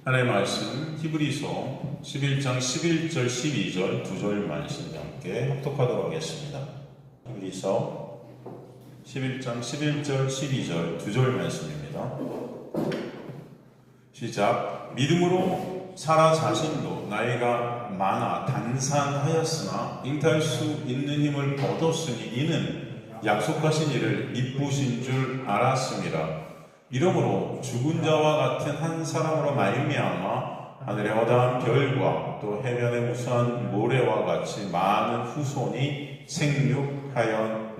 하나님의 말씀 히브리서 11장 11절 12절 두 절 말씀 함께 합독하도록 하겠습니다. 히브리서 11장 11절 12절 두 절 말씀입니다. 시작. 믿음으로 사라 자신도 나이가 많아 단산하였으나 잉태할 수 있는 힘을 얻었으니 이는 약속하신 이를 미쁘신 줄 알았음이라. 이러므로 죽은 자와 같은 한 사람으로 말미암아 하늘의 허다한 별과 또 해변의 무수한 모래와 같이 많은 후손이 생육하였느니라.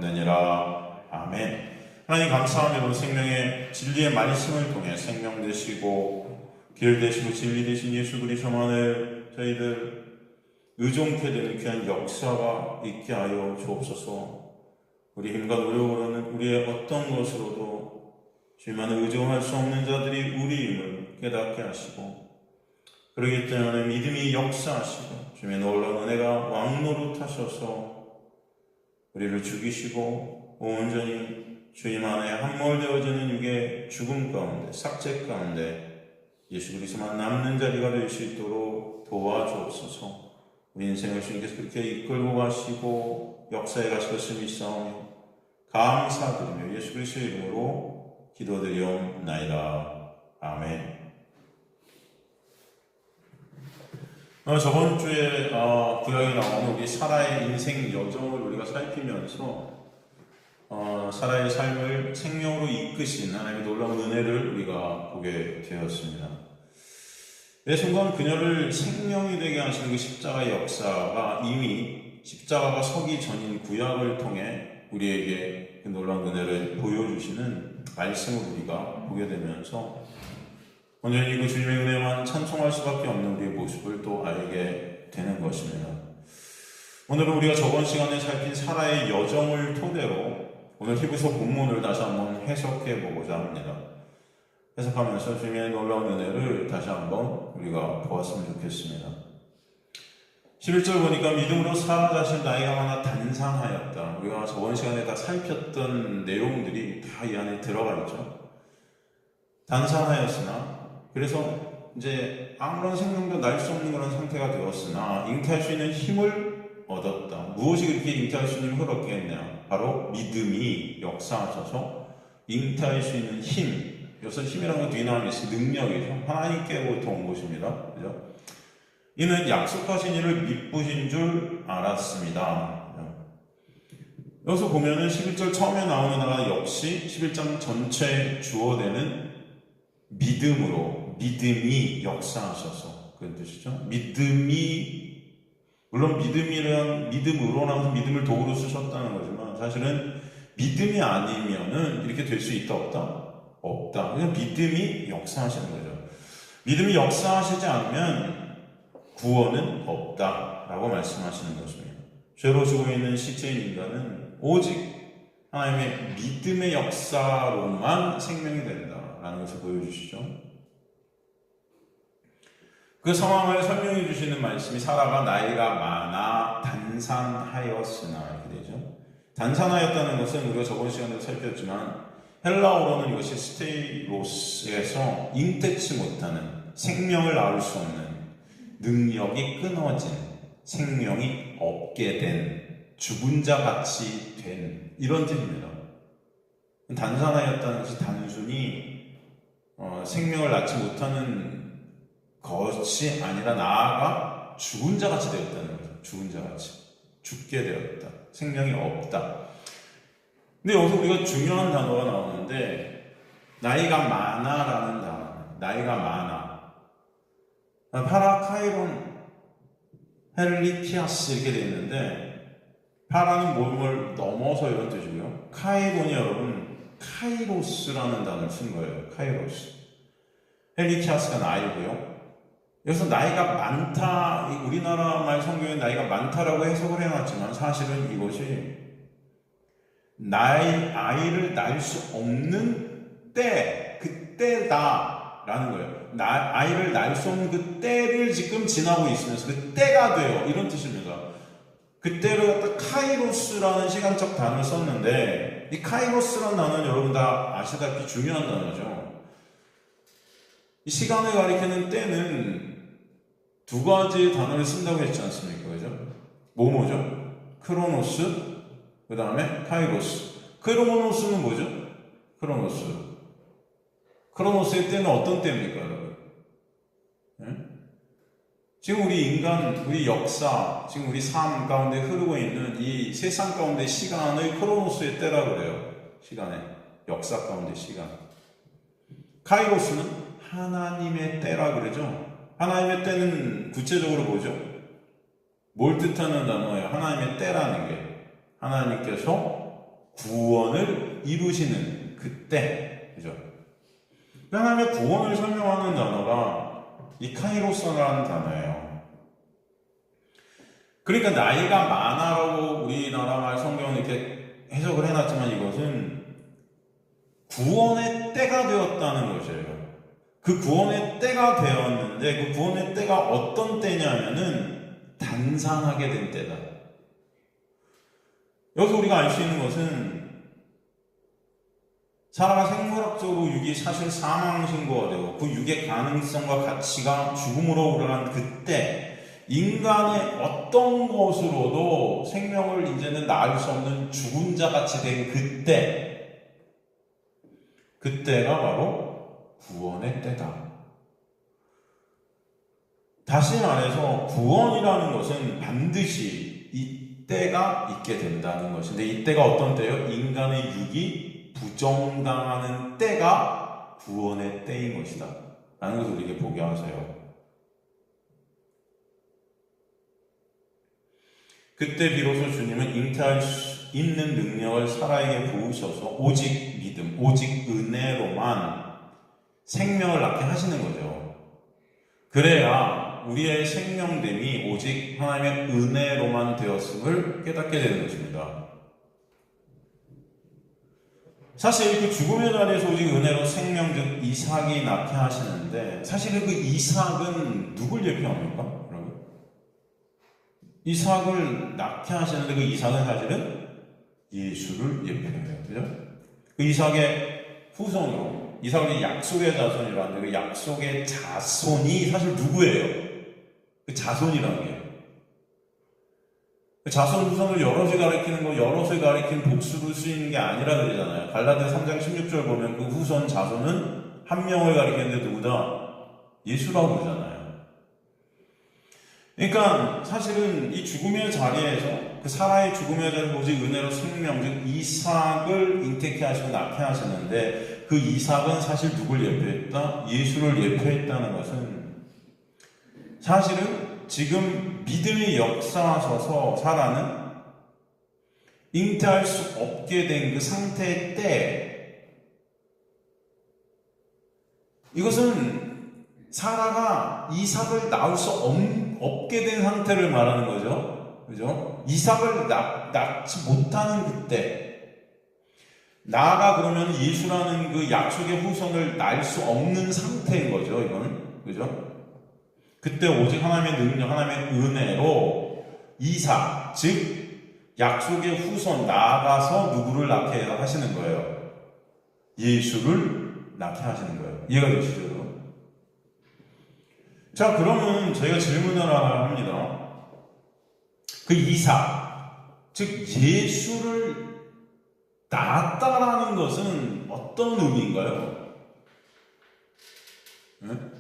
아멘. 하나님 감사합니다. 오늘 생명의 진리의 말씀을 통해 생명 되시고 길 되시고 진리 되신 예수 그리스도만을 저희들 의존케 되는 귀한 역사가 있게 하여 주옵소서. 우리 힘과 노력으로는 우리의 어떤 것으로도 주님만을 의존할 수 없는 자들이 우리 힘을 깨닫게 하시고, 그러기 때문에 믿음이 역사하시고 주님의 놀라운 은혜가 왕노릇하셔서 우리를 죽이시고 온전히 주님 안에 함몰되어지는 육의 죽음 가운데 삭제 가운데 예수 그리스도만 남는 자리가 될 수 있도록 도와주옵소서. 우리 인생을 주님께서 그렇게 이끌고 가시고 역사에 가실 것을 믿사오며 감사드리며 예수 그리스도의 이름으로 기도드리옵나이다. 아멘. 저번 주에 구약에 나오는 우리 사라의 인생 여정을 우리가 살피면서 사라의 삶을 생명으로 이끄신 하나님의 놀라운 은혜를 우리가 보게 되었습니다. 매 순간 그녀를 생명이 되게 하시는 그 십자가의 역사가 이미 십자가가 서기 전인 구약을 통해 우리에게 그 놀라운 은혜를 보여주시는 말씀을 우리가 보게 되면서 온전히 그 주님의 은혜만 찬송할 수밖에 없는 우리의 모습을 또 알게 되는 것입니다. 오늘은 우리가 저번 시간에 살핀 사라의 여정을 토대로 오늘 히브리서 본문을 다시 한번 해석해 보고자 합니다. 해석하면서 주님의 놀라운 은혜를 다시 한번 우리가 보았으면 좋겠습니다. 11절 보니까 믿음으로 사라 자신 나이가 많아 단산하였다. 우리가 저번 시간에 다 살폈던 내용들이 다 이 안에 들어가 있죠. 단산하였으나, 그래서 이제 아무런 생명도 날 수 없는 그런 상태가 되었으나 잉태할 수 있는 힘을 얻었다. 무엇이 그렇게 잉태할 수 있는 힘을 얻게 했냐? 바로 믿음이 역사하셔서 잉태할 수 있는 힘. 여기서 힘이라는 건 뒤나음이 있어 능력이죠. 하나님께로부터 온 것입니다. 그죠? 이는 약속하신 이를 미쁘신 줄 알았습니다. 여기서 보면은 11절 처음에 나오는 단어가 역시 11장 전체에 주어되는 믿음으로, 믿음이 역사하셔서 그런 뜻이죠. 믿음이, 물론 믿음으로 나와서 믿음을 도구로 쓰셨다는 거지만 사실은 믿음이 아니면은 이렇게 될 수 있다 없다? 없다. 그냥 믿음이 역사하시는 거죠. 믿음이 역사하시지 않으면 구원은 없다라고 말씀하시는 것입니다. 죄로 죽어 있는 시체인 인간은 오직 하나님의 믿음의 역사로만 생명이 된다라는 것을 보여주시죠. 그 상황을 설명해 주시는 말씀이 사라가 나이가 많아 단산하였으나 이렇게 되죠. 단산하였다는 것은 우리가 저번 시간에도 살폈지만 헬라어로는 이것이 스테이로스에서 잉태치 못하는, 생명을 낳을 수 없는, 능력이 끊어진, 생명이 없게 된, 죽은 자 같이 된, 이런 뜻입니다. 단산하였다는 것이 단순히 생명을 낳지 못하는 것이 아니라 나아가 죽은 자 같이 되었다는 거죠. 죽은 자 같이. 죽게 되었다. 생명이 없다. 근데 여기서 우리가 중요한 단어가 나오는데 나이가 많아라는 단어. 나이가 많아. 파라카이론 헬리티아스 이렇게 되어 있는데, 파라는 몸을 넘어서 이런 뜻이고요. 카이론이 여러분 카이로스라는 단어를 쓴 거예요. 카이로스. 헬리티아스가 나이고요. 여기서 나이가 많다, 우리나라 말 성경에 나이가 많다라고 해석을 해놨지만 사실은 이것이 아이를 낳을 수 없는 때, 그때다라는 거예요. 아이를 낳을 수 없는 그 때를 지금 지나고 있으면서 그 때가 돼요. 이런 뜻입니다. 그 때를 갖다 카이로스라는 시간적 단어를 썼는데, 이 카이로스라는 단어는 여러분 다 아시다시피 중요한 단어죠. 이 시간을 가리키는 때는 두 가지 단어를 쓴다고 했지 않습니까? 그죠? 뭐죠? 크로노스, 그 다음에 카이로스. 크로노스는 뭐죠? 크로노스. 크로노스의 때는 어떤 때입니까, 여러분? 네? 지금 우리 인간, 우리 역사, 지금 우리 삶 가운데 흐르고 있는 이 세상 가운데 시간을 크로노스의 때라고 그래요. 시간의 역사 가운데 시간. 카이로스는 하나님의 때라 그러죠. 하나님의 때는 구체적으로 뭐죠? 뭘 뜻하는 단어예요? 하나님의 때라는 게 하나님께서 구원을 이루시는 그때, 그죠? 하나님의 구원을 설명하는 단어가 이 카이로스라는 단어예요. 그러니까 나이가 많아라고 우리나라 말 성경은 이렇게 해석을 해놨지만 이것은 구원의 때가 되었다는 것이에요. 그 구원의 때가 되었는데 그 구원의 때가 어떤 때냐면은 단상하게 된 때다. 여기서 우리가 알 수 있는 것은 사라가 생물학적으로 육이 사실 사망 신고가 되고 그 육의 가능성과 가치가 죽음으로 올라간 그때 인간의 어떤 것으로도 생명을 이제는 낳을 수 없는 죽은 자 같이 된 그때가 바로 구원의 때다. 다시 말해서 구원이라는 것은 반드시 이 때가 있게 된다는 것인데 이 때가 어떤 때요? 인간의 육이 부정당하는 때가 구원의 때인 것이다 라는 것을 우리에게 보게 하세요. 그때 비로소 주님은 잉태할 수 있는 능력을 사라에게 부으셔서 오직 믿음, 오직 은혜로만 생명을 낳게 하시는 거죠. 그래야 우리의 생명됨이 오직 하나님의 은혜로만 되었음을 깨닫게 되는 것입니다. 사실 그 죽음의 자리에서 오직 은혜로 생명 즉 이삭이 낳게 하시는데 사실은 그 이삭은 누굴 예표합니까? 여러분? 이삭을 낳게 하시는데 그 이삭은 사실은 예수를 예표해요. 그죠? 그 이삭의 후손으로 이삭은 약속의 자손이라는데 그 약속의 자손이 사실 누구예요? 그 자손이라는 게 그 자손 후손을 여럿이 가리키는 거 여럿을 가리키는 복수를 쓰이는 게 아니라 그러잖아요. 갈라디아 3장 16절 보면 그 후손 자손은 한 명을 가리키는데 누구다? 예수라고 그러잖아요. 그러니까 사실은 이 죽음의 자리에서 그 사라의 죽음의 자리에서 오직 은혜로 생명 즉 이삭을 잉태케 하시고 낳게 하셨는데 그 이삭은 사실 누굴 예표했다? 예수를 예표했다는 것은 사실은 지금 믿음의 역사서서 사라는 잉태할 수 없게 된 그 상태의 때 이것은 사라가 이삭을 낳을 수 없게 된 상태를 말하는 거죠. 그죠? 이삭을 낳지 못하는 그때 나아가 그러면 예수라는 그 약속의 후손을 낳을 수 없는 상태인 거죠. 이거는 그죠? 그때 오직 하나님의 능력, 하나님의 은혜로 이삭, 즉 약속의 후손 나아가서 누구를 낳게 하시는 거예요? 예수를 낳게 하시는 거예요. 이해가 되시죠? 자, 그러면 저희가 질문을 하나 합니다. 그 이삭, 즉 예수를 낳았다라는 것은 어떤 의미인가요? 네?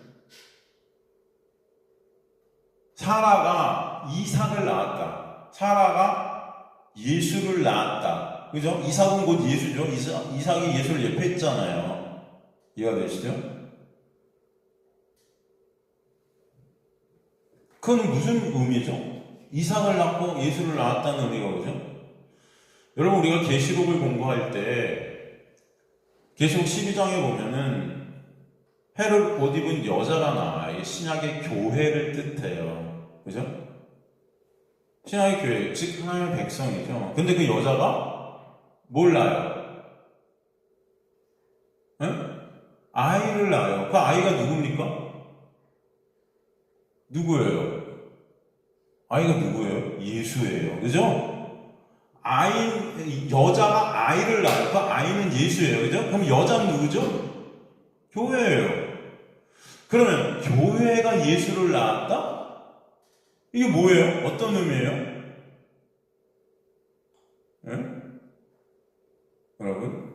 사라가 이삭을 낳았다. 사라가 예수를 낳았다. 그죠? 이삭은 곧 예수죠. 이삭이 예수를 예표했잖아요. 이해가 되시죠? 그건 무슨 의미죠? 이삭을 낳고 예수를 낳았다는 의미가 뭐죠? 여러분 우리가 계시록을 공부할 때 계시록 12장에 보면은 해를 옷 입은 여자가 나와요. 이게 신약의 교회를 뜻해요. 그죠? 신약의 교회, 즉 하나님의 백성이죠. 근데 그 여자가 몰라요. 네? 아이를 낳아요. 그 아이가 누굽니까? 누구예요? 아이가 누구예요? 예수예요. 그죠? 여자가 아이를 낳아요. 그 아이는 예수예요. 그죠? 그럼 여자는 누구죠? 교회예요. 그러면 교회가 예수를 낳았다? 이게 뭐예요? 어떤 의미예요? 예? 여러분?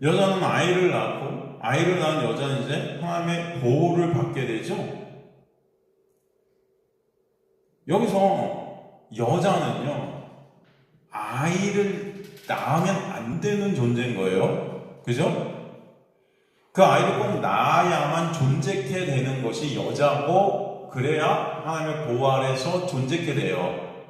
여자는 아이를 낳고 아이를 낳은 여자는 이제 하나님의 보호를 받게 되죠. 여기서 여자는요, 아이를 낳으면 안 되는 존재인 거예요. 그죠? 그 아이를 꼭 낳아야만 존재케 되는 것이 여자고, 그래야 하나님의 보호 아래서 존재케 돼요.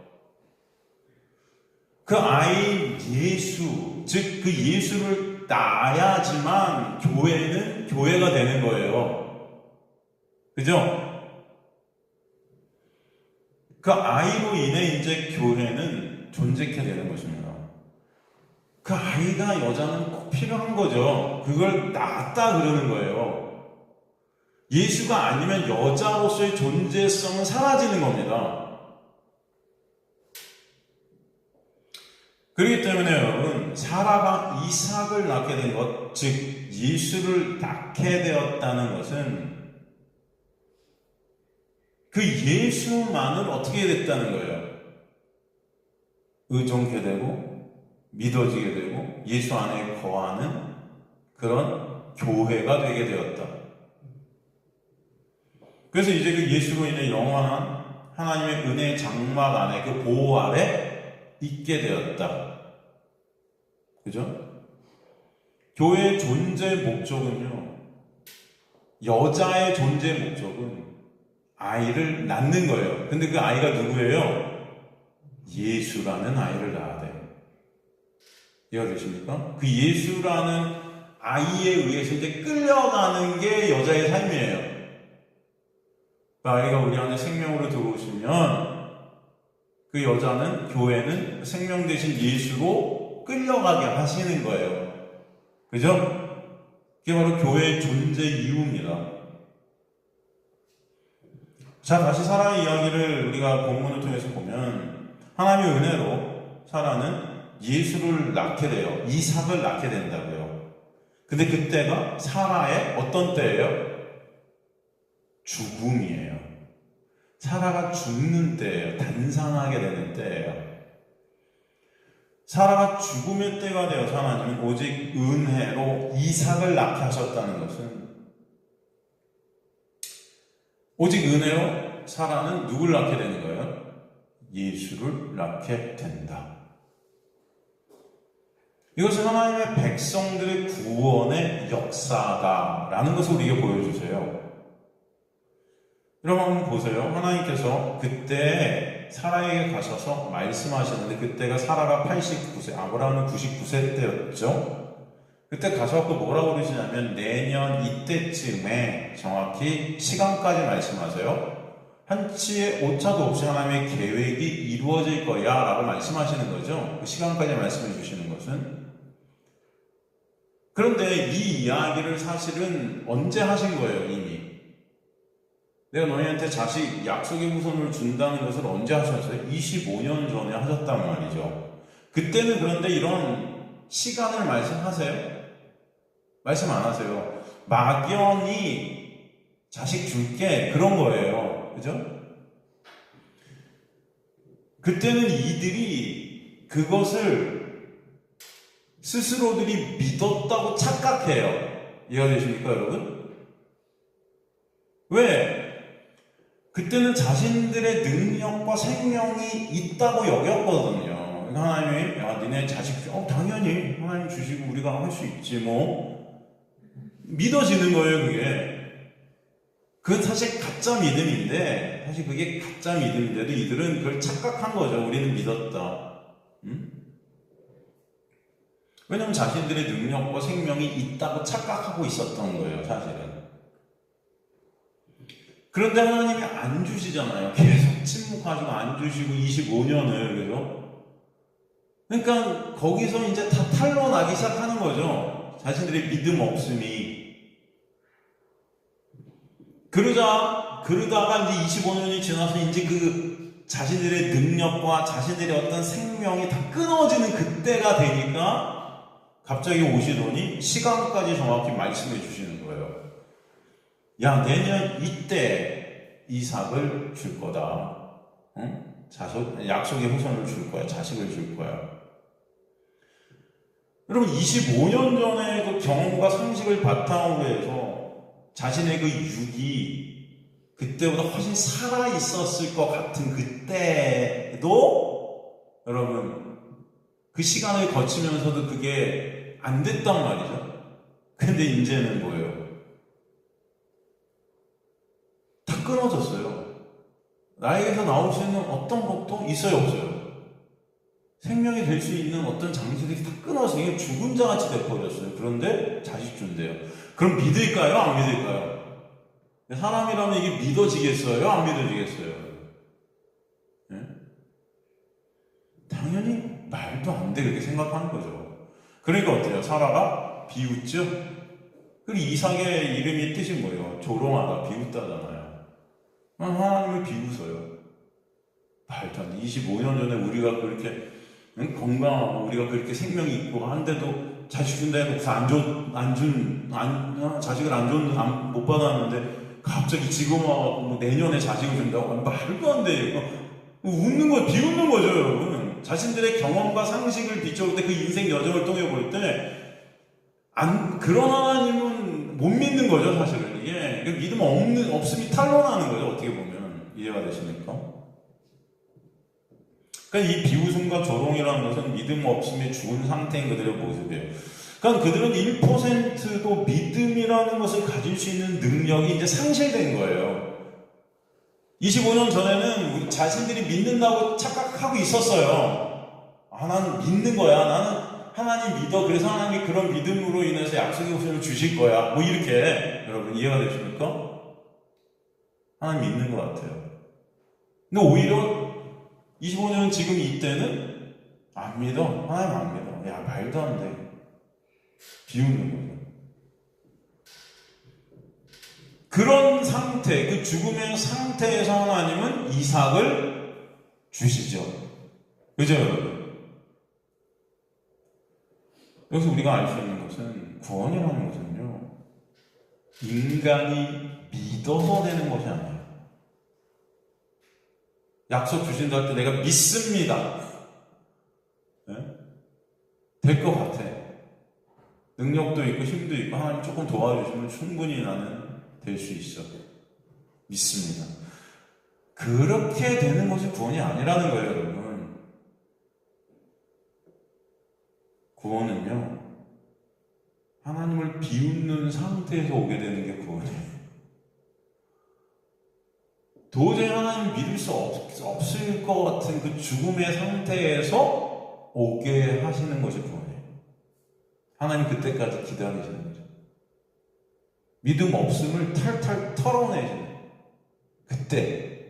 그 아이 예수, 즉 그 예수를 낳아야지만 교회는 교회가 되는 거예요. 그죠? 그 아이로 인해 이제 교회는 존재케 되는 것입니다. 그 아이가 여자는 꼭 필요한 거죠. 그걸 낳았다 그러는 거예요. 예수가 아니면 여자로서의 존재성은 사라지는 겁니다. 그렇기 때문에 여러분, 사라가 이삭을 낳게 된 것, 즉 예수를 낳게 되었다는 것은 그 예수만을 어떻게 됐다는 거예요? 의존케 되고 믿어지게 되고 예수 안에 거하는 그런 교회가 되게 되었다. 그래서 이제 그 예수로 인해 영원한 하나님의 은혜의 장막 안에, 그 보호 아래 있게 되었다. 그죠? 교회의 존재 목적은요, 여자의 존재 목적은 아이를 낳는 거예요. 근데 그 아이가 누구예요? 예수라는 아이를 낳아야 돼요. 이해가 되십니까? 그 예수라는 아이에 의해서 이제 끌려가는 게 여자의 삶이에요. 그 아이가 우리 안에 생명으로 들어오시면 그 여자는, 교회는 생명 대신 예수로 끌려가게 하시는 거예요. 그죠? 그게 바로 교회의 존재 이유입니다. 자, 다시 사라의 이야기를 우리가 본문을 통해서 보면 하나님의 은혜로 사라는 예수를 낳게 돼요. 이삭을 낳게 된다고요. 근데 그때가 사라의 어떤 때예요? 죽음이에요. 사라가 죽는 때예요. 단상하게 되는 때예요. 사라가 죽음의 때가 되어서 하나님은 오직 은혜로 이삭을 낳게 하셨다는 것은, 오직 은혜로 사라는 누굴 낳게 되는 거예요? 예수를 낳게 된다. 이것은 하나님의 백성들의 구원의 역사다라는 것을 우리에게 보여주세요. 여러분 한번 보세요. 하나님께서 그때 사라에게 가셔서 말씀하시는데, 그때가 사라가 89세, 아브라함은 99세 때였죠. 그때 가셔서 뭐라고 그러시냐면, 내년 이때쯤에 정확히 시간까지 말씀하세요. 한치의 오차도 없이 하나님의 계획이 이루어질 거야 라고 말씀하시는 거죠. 그 시간까지 말씀해 주시는 것은. 그런데 이 이야기를 사실은 언제 하신 거예요? 이미 내가 너희한테 자식 약속의 후손을 준다는 것을 언제 하셨어요? 25년 전에 하셨단 말이죠. 그때는 그런데 이런 시간을 말씀하세요? 말씀 안 하세요. 막연히 자식 줄게, 그런 거예요. 그죠? 그때는 이들이 그것을 스스로들이 믿었다고 착각해요. 이해가 되십니까, 여러분? 왜? 그때는 자신들의 능력과 생명이 있다고 여겼거든요. 하나님이, 야, 니네 자식, 당연히 하나님 주시고 우리가 할 수 있지, 뭐. 믿어지는 거예요, 그게. 그건 사실 가짜 믿음인데, 사실 그게 가짜 믿음인데도 이들은 그걸 착각한 거죠. 우리는 믿었다. 왜냐면 자신들의 능력과 생명이 있다고 착각하고 있었던 거예요, 사실은. 그런데 하나님이 안 주시잖아요. 계속 침묵하시고 안 주시고 25년을, 그죠? 그러니까 거기서 이제 다 탄로나기 시작하는 거죠. 자신들의 믿음 없음이. 그러다가 이제 25년이 지나서 이제 그 자신들의 능력과 자신들의 어떤 생명이 다 끊어지는 그때가 되니까 갑자기 오시더니 시간까지 정확히 말씀해 주시는 거예요. 야, 내년 이때 이삭을 줄 거다. 응? 약속의 후손을 줄 거야. 자식을 줄 거야. 여러분, 25년 전에 그 경험과 상식을 바탕으로 해서 자신의 그 육이 그때보다 훨씬 살아있었을 것 같은 그때도 여러분, 그 시간을 거치면서도 그게 안 됐단 말이죠. 근데 이제는 뭐예요? 다 끊어졌어요. 나에게서 나올 수 있는 어떤 것도 있어요, 없어요? 생명이 될 수 있는 어떤 장치들이 다 끊어서 이게 죽은 자같이 돼버렸어요. 그런데 자식 준대요. 그럼 믿을까요? 안 믿을까요? 사람이라면 이게 믿어지겠어요? 안 믿어지겠어요? 네? 당연히 말도 안 돼, 그렇게 생각하는 거죠. 그러니까 어때요? 사라가 비웃죠? 그리고 이삭의 이름이 뜻이 뭐예요? 조롱하다, 비웃다잖아요. 하나님을 비웃어요. 말도 안 돼. 25년 전에 우리가 그렇게 건강하고 우리가 그렇게 생명이 있고 한데도 자식 준다 해놓고 자식을 못 받았는데 갑자기 지금 와서 뭐 내년에 자식을 준다고 말도 안 돼. 웃는 거, 비웃는 거죠, 여러분. 자신들의 경험과 상식을 비춰볼 때 그 인생 여정을 통해 볼 때 그런 하나님은 못 믿는 거죠, 사실은. 이게 믿음 없음이 탄로나는 거죠, 어떻게 보면. 이해가 되십니까? 그러니까 이 비웃음과 조롱이라는 것은 믿음 없음의 죽은 상태인 그들의 모습이에요. 그러니까 그들은 1%도 믿음이라는 것을 가질 수 있는 능력이 이제 상실된 거예요. 25년 전에는 우리 자신들이 믿는다고 착각하고 있었어요. 나는 믿는 거야. 나는 하나님 믿어. 그래서 하나님이 그런 믿음으로 인해서 약속의 후손을 주실 거야. 뭐 이렇게. 여러분 이해가 되십니까? 하나님 믿는 것 같아요. 근데 오히려 25년 지금 이때는 안 믿어. 하나님 안 믿어. 야, 말도 안 돼. 비웃는 거죠. 그런 상태, 그 죽음의 상태에서 하나님은 이삭을 주시죠. 그죠, 여러분? 여기서 우리가 알 수 있는 것은 구원이라는 것은요, 인간이 믿어서 되는 것이 아니에요. 약속 주신다 할 때 내가 믿습니다. 네? 될 것 같아. 능력도 있고 힘도 있고 하나님 조금 도와주시면 충분히 나는 될 수 있어. 믿습니다. 그렇게 되는 것이 구원이 아니라는 거예요, 여러분. 구원은요, 하나님을 비웃는 상태에서 오게 되는 게 구원이에요. 도저히 하나님 믿을 수 없을 것 같은 그 죽음의 상태에서 오게 하시는 것이 구원이에요. 하나님 그때까지 기다리시는 거죠. 믿음 없음을 탈탈 털어내시는 그때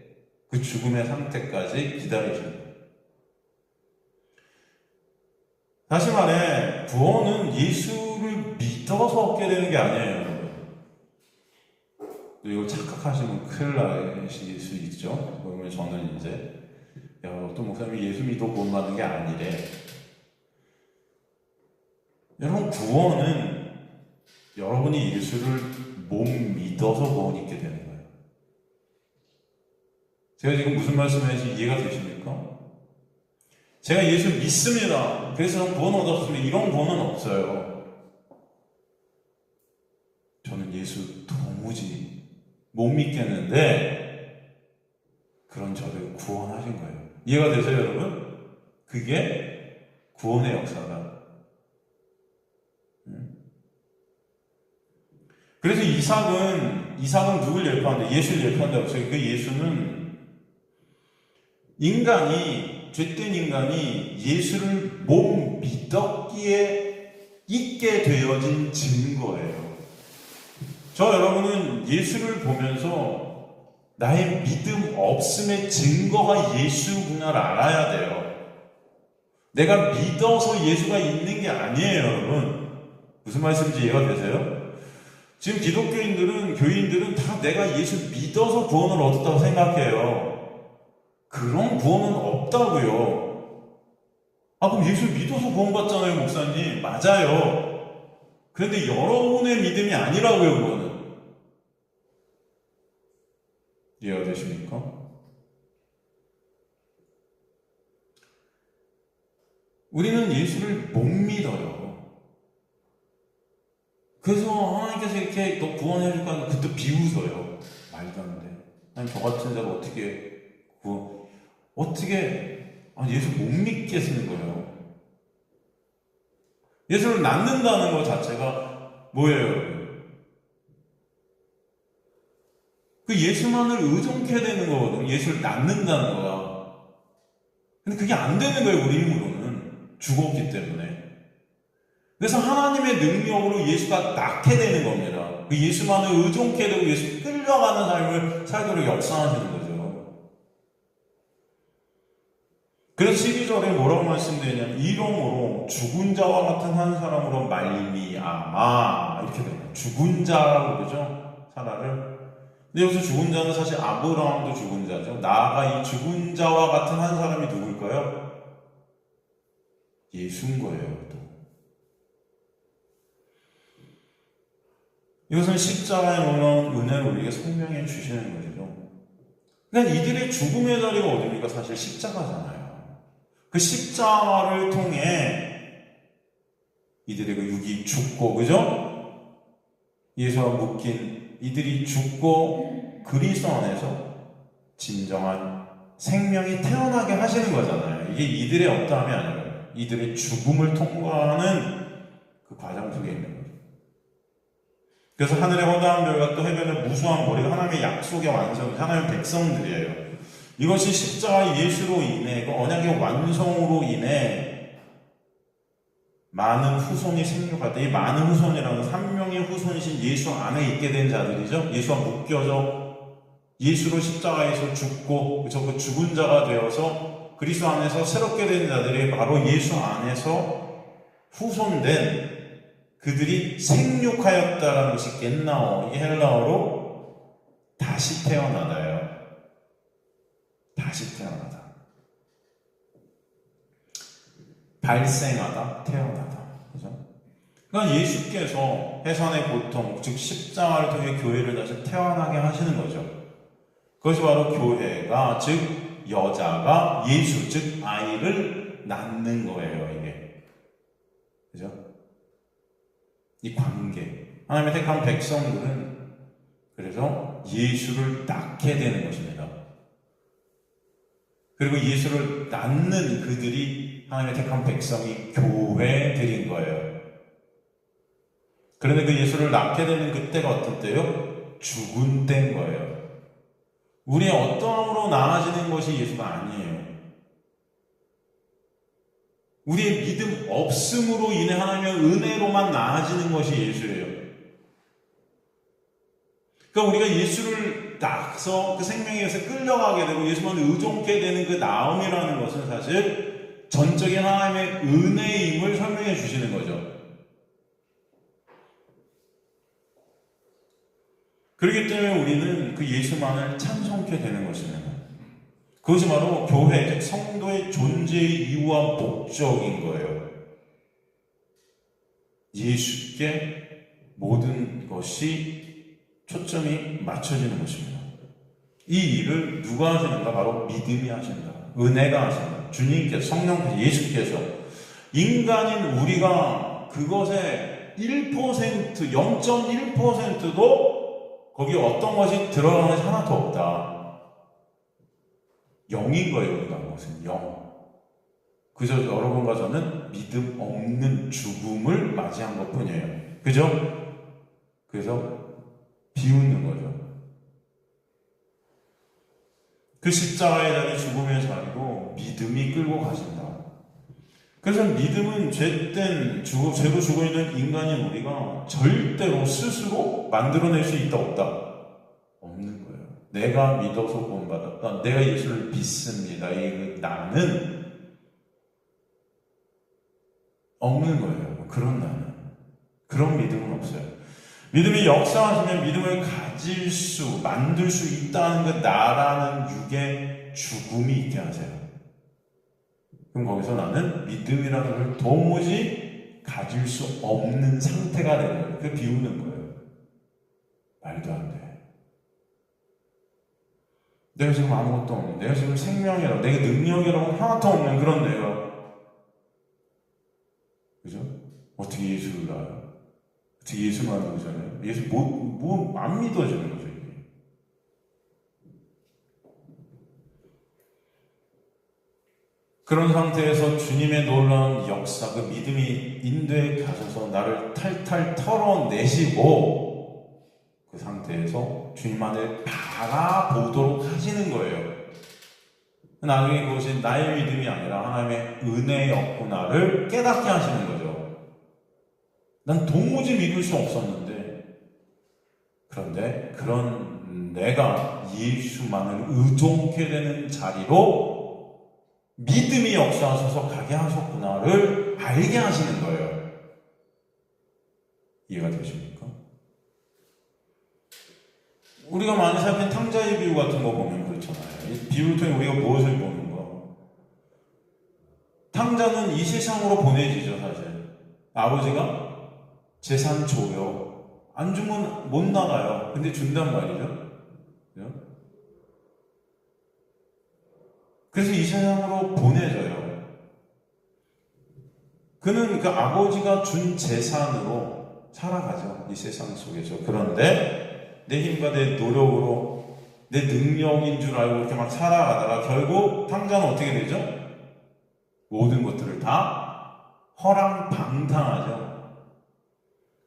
그 죽음의 상태까지 기다리시는 거예요. 다시 말해 구원은 예수를 믿어서 얻게 되는 게 아니에요. 이거 착각하시면 큰일 나실 수 있죠. 그러면 저는 이제 또 목사님이 예수 믿어 구원 받는 게 아니래. 여러분 구원은 여러분이 예수를 못 믿어서 구원이 있게 되는 거예요. 제가 지금 무슨 말씀인지 이해가 되십니까? 제가 예수 믿습니다. 그래서 구원 얻었으면 이런 구원은 없어요. 저는 예수 도무지 못 믿겠는데 그런 저를 구원하신 거예요. 이해가 되세요, 여러분? 그게 구원의 역사다. 그래서 이삭은 누굴 예표한다? 예수를 예표한다고 했어요. 그 예수는 죄된 인간이 예수를 못 믿었기에 있게 되어진 증거예요. 저 여러분은 예수를 보면서 나의 믿음 없음의 증거가 예수구나를 알아야 돼요. 내가 믿어서 예수가 있는 게 아니에요, 여러분. 무슨 말씀인지 이해가 되세요? 지금 기독교인들은, 교인들은 다 내가 예수 믿어서 구원을 얻었다고 생각해요. 그런 구원은 없다고요. 그럼 예수 믿어서 구원받잖아요, 목사님. 맞아요. 그런데 여러분의 믿음이 아니라고요, 그거는. 이해가 되십니까? 우리는 예수를 못 믿어요. 그래서 하나님께서 이렇게 너 구원해줄까 하면 그때 비웃어요. 말도 안 돼. 아니, 저 같은 자가 예수 못 믿겠는 거예요. 예수를 낳는다는 것 자체가 뭐예요? 그 예수만을 의존케 되는 거거든요. 예수를 낳는다는 거야. 근데 그게 안 되는 거예요, 우리 힘으로는. 죽었기 때문에. 그래서 하나님의 능력으로 예수가 낳게 되는 겁니다. 그 예수만을 의존케 되고 예수 끌려가는 삶을 살도록 역사하시는 거죠. 그래서 12절에 뭐라고 말씀드리냐면 이러므로 죽은 자와 같은 한 사람으로 말미암아 이렇게 돼요. 죽은 자라고 그러죠. 사람을. 근데 여기서 죽은 자는 사실 아브라함도 죽은 자죠. 나아가 이 죽은 자와 같은 한 사람이 누굴까요? 예수인 거예요. 또. 이것은 십자가에 놀라운 은혜를 우리에게 설명해 주시는 것이죠. 그러니까 이들의 죽음의 자리가 어디입니까? 사실 십자가잖아요. 그 십자가를 통해 이들의 그 육이 죽고, 그죠? 예수와 묶인 이들이 죽고 그리스도 안에서 진정한 생명이 태어나게 하시는 거잖아요. 이게 이들의 어떠함이 아니라 이들의 죽음을 통과하는 그 과정 속에 있는 거죠. 그래서 하늘의 허다한 별과 또 해변의 무수한 머리가 하나님의 약속의 완성, 하나님의 백성들이에요. 이것이 십자가 예수로 인해, 그 언약의 완성으로 인해 많은 후손이 생겨갈 때, 이 많은 후손이라는 3명의 후손이신 예수 안에 있게 된 자들이죠. 예수와 묶여져 예수로 십자가에서 죽고 그 죽은 자가 되어서 그리스도 안에서 새롭게 된 자들이 바로 예수 안에서 후손된 그들이 생육하였다라는 것이 겟나오, 이 헬라어로 다시 태어나다예요. 다시 태어나다. 발생하다, 태어나다. 그죠? 그러니까 예수께서 해산의 고통, 즉 십자가를 통해 교회를 다시 태어나게 하시는 거죠. 그것이 바로 교회가, 즉 여자가 예수, 즉 아이를 낳는 거예요, 이게. 그죠? 이 관계. 하나님의 택한 백성들은 그래서 예수를 낳게 되는 것입니다. 그리고 예수를 낳는 그들이 하나님의 택한 백성이 교회들인 거예요. 그런데 그 예수를 낳게 되는 그때가 어떤 때요? 죽은 때인 거예요. 우리의 어떠함으로 나아지는 것이 예수가 아니에요. 우리의 믿음 없음으로 인해 하나님의 은혜로만 나아지는 것이 예수예요. 그러니까 우리가 예수를 낳아서 그 생명에 의해서 끌려가게 되고 예수만 의존케 되는 그 나음이라는 것은 사실 전적인 하나님의 은혜임을 설명해 주시는 거죠. 그렇기 때문에 우리는 그 예수만을 찬송케 되는 것입니다. 그것이 바로 교회, 즉 성도의 존재의 이유와 목적인 거예요. 예수께 모든 것이 초점이 맞춰지는 것입니다. 이 일을 누가 하시는가? 바로 믿음이 하신다. 은혜가 하신다. 주님께서, 성령께서, 예수께서. 인간인 우리가 그것의 1%, 0.1%도 거기에 어떤 것이 들어가는 것이 하나도 없다. 0인 거예요, 우리가. 그것은 0. 그저 여러분과 저는 믿음 없는 죽음을 맞이한 것 뿐이에요. 그죠? 그래서 비웃는 거죠. 그 십자가의 자리, 죽음의 자리로 믿음이 끌고 가신다. 그래서 믿음은 죄로 죽어 있는 인간인 우리가 절대로 스스로 만들어낼 수 있다, 없다? 없는 거예요. 내가 믿어서 구원받았다. 내가 예수를 믿습니다. 이 나는 없는 거예요. 그런 나는. 그런 믿음은 없어요. 믿음이 역사하시면 믿음을 만들 수 있다는 그 나라는 육의 죽음이 있게 하세요. 그럼 거기서 나는 믿음이라는 걸 도무지 가질 수 없는 상태가 되는 거예요. 그걸 비우는 거예요. 말도 안 돼. 내가 지금 아무것도 없는, 내가 지금 생명이라고, 내가 능력이라고 하나도 없는 그런 내가, 그죠? 어떻게 예수를 낳아요? 어떻게 예수 만나잖아요? 예수 안 믿어지는 거죠, 이게. 그런 상태에서 주님의 놀라운 역사, 그 믿음이 인도에 가셔서 나를 탈탈 털어내시고, 그 상태에서 주님만을 바라보도록 하시는 거예요. 나중에 그것이 나의 믿음이 아니라 하나님의 은혜였구나를 깨닫게 하시는 거죠. 난 도무지 믿을 수 없었는데, 그런데 그런 내가 예수만을 의존케 되는 자리로 믿음이 역사하셔서 가게 하셨구나를 알게 하시는 거예요. 이해가 되십니까? 우리가 많이 생각한 탕자의 비유 같은 거 보면 그렇잖아요. 이 비유를 통해 우리가 무엇을 보는 거? 탕자는 이 세상으로 보내지죠, 사실. 아버지가 재산 줘요. 안 주면 못 나가요. 근데 준단 말이죠. 그죠? 그래서 이 세상으로 보내져요. 그는 그 아버지가 준 재산으로 살아가죠. 이 세상 속에서. 그런데 내 힘과 내 노력으로 내 능력인 줄 알고 이렇게 막 살아가다가 결국 탕자는 어떻게 되죠? 모든 것들을 다 허랑방탕하죠.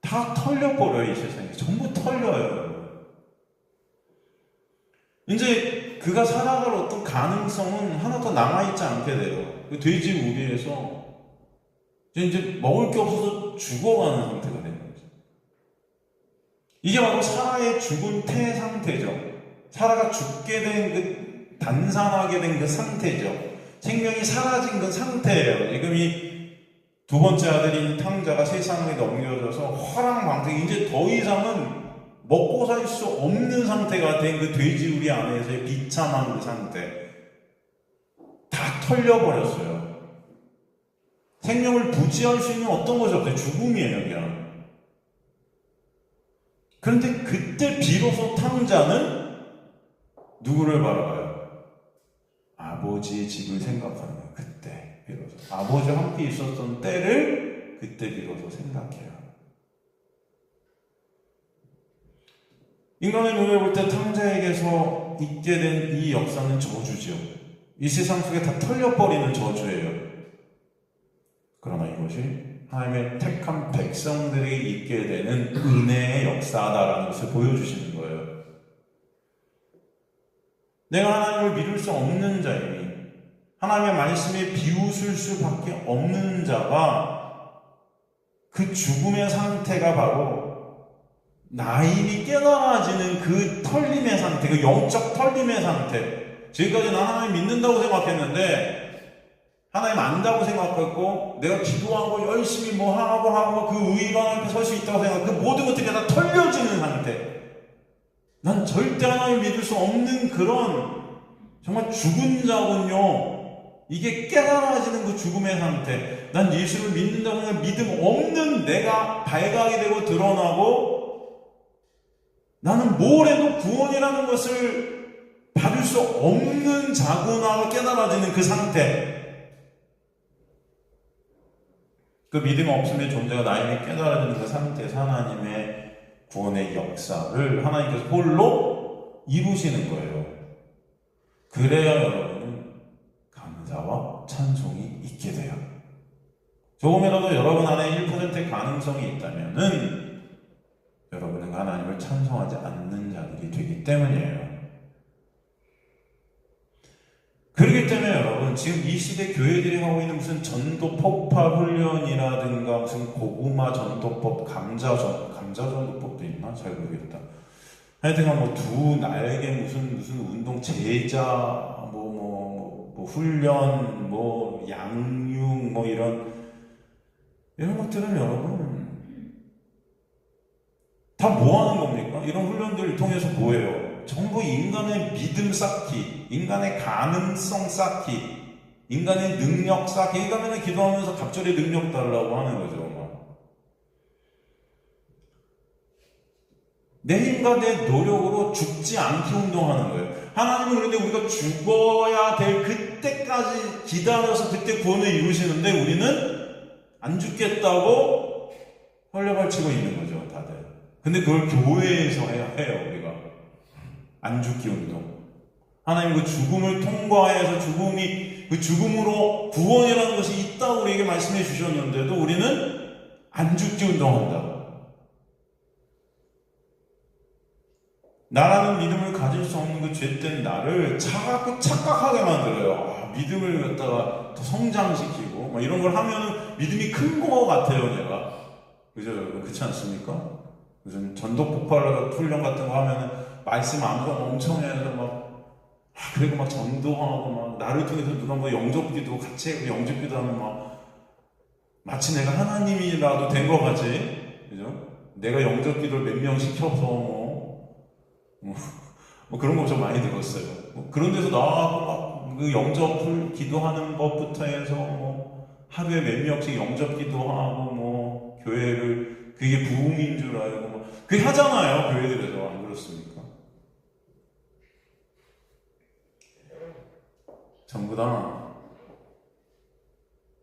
다 털려버려요. 이 세상에 전부 털려요. 이제 그가 살아갈 어떤 가능성은 하나도 남아있지 않게 돼요. 그 돼지 우리에서 이제 먹을 게 없어서 죽어가는 상태가 되는 거죠. 이게 바로 사라의 죽은 태 상태죠. 사라가 죽게 된 그 단산하게 된 그 상태죠. 생명이 사라진 그 상태예요. 지금 이 두 번째 아들인 탕자가 세상에 넘겨져서 허랑방탕, 이제 더 이상은 먹고 살 수 없는 상태가 된 그 돼지우리 안에서의 비참한 그 상태. 다 털려버렸어요. 생명을 부지할 수 있는 어떤 것이 없어요. 죽음이에요, 그냥. 그런데 그때 비로소 탕자는 누구를 바라봐요? 아버지의 집을 생각하는 거예요. 그때 비로소. 아버지와 함께 있었던 때를 그때 비로소 생각해요. 인간의 눈에 볼 때 탕자에게서 있게 된 이 역사는 저주죠. 이 세상 속에 다 털려버리는 저주예요. 그러나 이것이 하나님의 택한 백성들에게 있게 되는 은혜의 역사다라는 것을 보여주시는 거예요. 내가 하나님을 믿을 수 없는 자이니 하나님의 말씀에 비웃을 수밖에 없는 자가 그 죽음의 상태가 바로 나인이 깨달아지는 그 털림의 상태, 그 영적 털림의 상태. 지금까지 난 하나님 믿는다고 생각했는데 하나님 안다고 생각했고 내가 기도하고 열심히 뭐 하고 그 의가 앞에 설 수 있다고 생각하고 그 모든 것들이 다 털려지는 상태. 난 절대 하나님 믿을 수 없는 그런 정말 죽은 자군요. 이게 깨달아지는 그 죽음의 상태. 난 예수를 믿는다고 하면 믿음 없는 내가 발각이 되고 드러나고 나는 뭘 해도 구원이라는 것을 받을 수 없는 자구나가 깨달아지는 그 상태. 그 믿음 없음의 존재가 나에게 깨달아지는 그 상태에서 하나님의 구원의 역사를 하나님께서 홀로 이루시는 거예요. 그래야 여러분은 감사와 찬송이 있게 돼요. 조금이라도 여러분 안에 1%의 가능성이 있다면은 여러분은 하나님을 찬송하지 않는 자들이 되기 때문이에요. 그렇기 때문에 여러분 지금 이 시대 교회들이 하고 있는 무슨 전도 폭파 훈련이라든가 무슨 고구마 전도법, 감자 전도법도 있나? 잘 모르겠다. 하여튼간 뭐 두 날개 무슨 운동 제자 뭐 훈련 뭐 양육 뭐 이런 것들은 여러분 다 뭐 하는 겁니까? 이런 훈련들을 통해서 뭐예요? 전부 인간의 믿음 쌓기, 인간의 가능성 쌓기, 인간의 능력 쌓기. 가면 기도하면서 갑자기 능력 달라고 하는 거죠. 막. 내 힘과 내 노력으로 죽지 않기 운동하는 거예요. 하나님은 그런데 우리가 죽어야 될 그때까지 기다려서 그때 구원을 이루시는데 우리는 안 죽겠다고 헐레벌치고 있는 거죠, 다들. 근데 그걸 교회에서 해야 해요, 우리가. 안 죽기 운동. 하나님 그 죽음을 통과해서 그 죽음으로 구원이라는 것이 있다고 우리에게 말씀해 주셨는데도 우리는 안 죽기 운동한다. 나라는 믿음을 가질 수 없는 그 죄된 나를 자꾸 착각하게 만들어요. 믿음을 갖다가 더 성장시키고 막 이런 걸 하면 믿음이 큰 거 같아요, 내가. 그죠? 그렇지 않습니까? 무슨 전독 폭발 훈련 같은 거 하면은 말씀 암송 엄청 해서 그리고 막 전도하고 막 나를 통해서 누가 뭐 영접기도 같이 영접기도 하면 마치 내가 하나님이라도 된 것 같이, 그죠? 내가 영접기도를 몇 명 시켜서 그런 거 좀 많이 들었어요. 그런 데서 나와서 그 영접 기도하는 것부터 해서 하루에 몇 명씩 영접 기도하고 교회를 그게 부흥인 줄 알고 그게 하잖아요, 교회들에서. 안 그렇습니까? 전부 다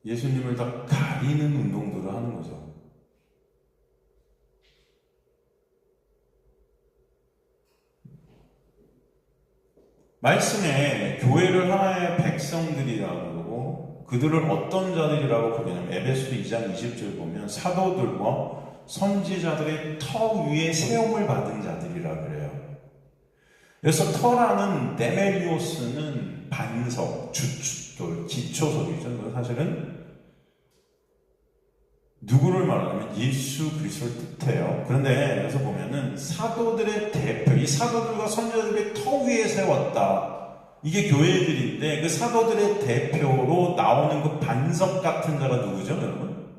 예수님을 다 가리는 운동들을 하는 거죠. 말씀에 교회를 하나의 백성들이라고 그러고 그들을 어떤 자들이라고 부르냐면 에베소서 2장 20절 보면 사도들과 선지자들의 터 위에 세움을 받은 자들이라 그래요. 그래서 터라는 데멜리오스는 반석, 주춧돌, 기초석이죠. 사실은 누구를 말하냐면 예수 그리스도를 뜻해요. 그런데 여기서 보면은 사도들의 대표, 이 사도들과 선지자들의 터 위에 세웠다. 이게 교회들인데 그 사도들의 대표로 나오는 그 반석 같은 자가 누구죠, 여러분?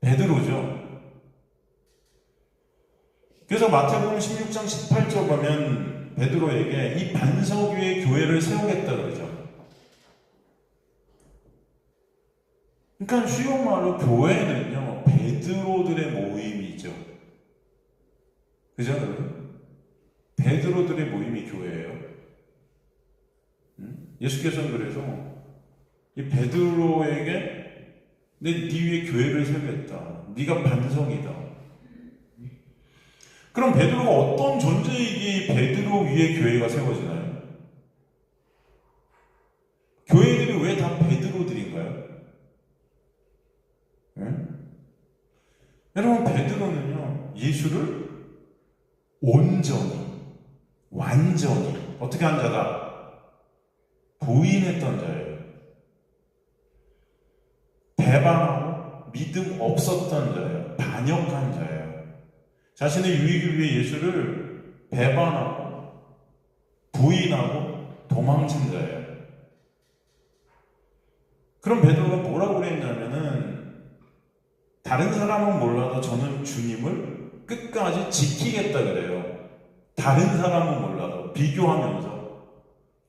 베드로죠. 그래서 마태복음 16장 18절 보면 베드로에게 이 반석 위에 교회를 세우겠다 그러죠. 그러니까 쉬운 말로 교회는요, 베드로들의 모임이죠. 그죠? 베드로들의 모임이 교회예요. 예수께서는 그래서 이 베드로에게 네 위에 교회를 세우겠다. 네가 반석이다. 그럼 베드로가 어떤 존재이기에 베드로 위에 교회가 세워지나요? 교회들이 왜 다 베드로들인가요? 여러분, 베드로는요, 예수를 온전히, 완전히, 어떻게 한 자다? 부인했던 자예요. 배반하고 믿음 없었던 자예요. 반역한 자예요. 자신의 유익을 위해 예수를 배반하고 부인하고 도망친 자예요. 그럼 베드로가 뭐라고 그랬냐면은 다른 사람은 몰라도 저는 주님을 끝까지 지키겠다 그래요. 다른 사람은 몰라도 비교하면서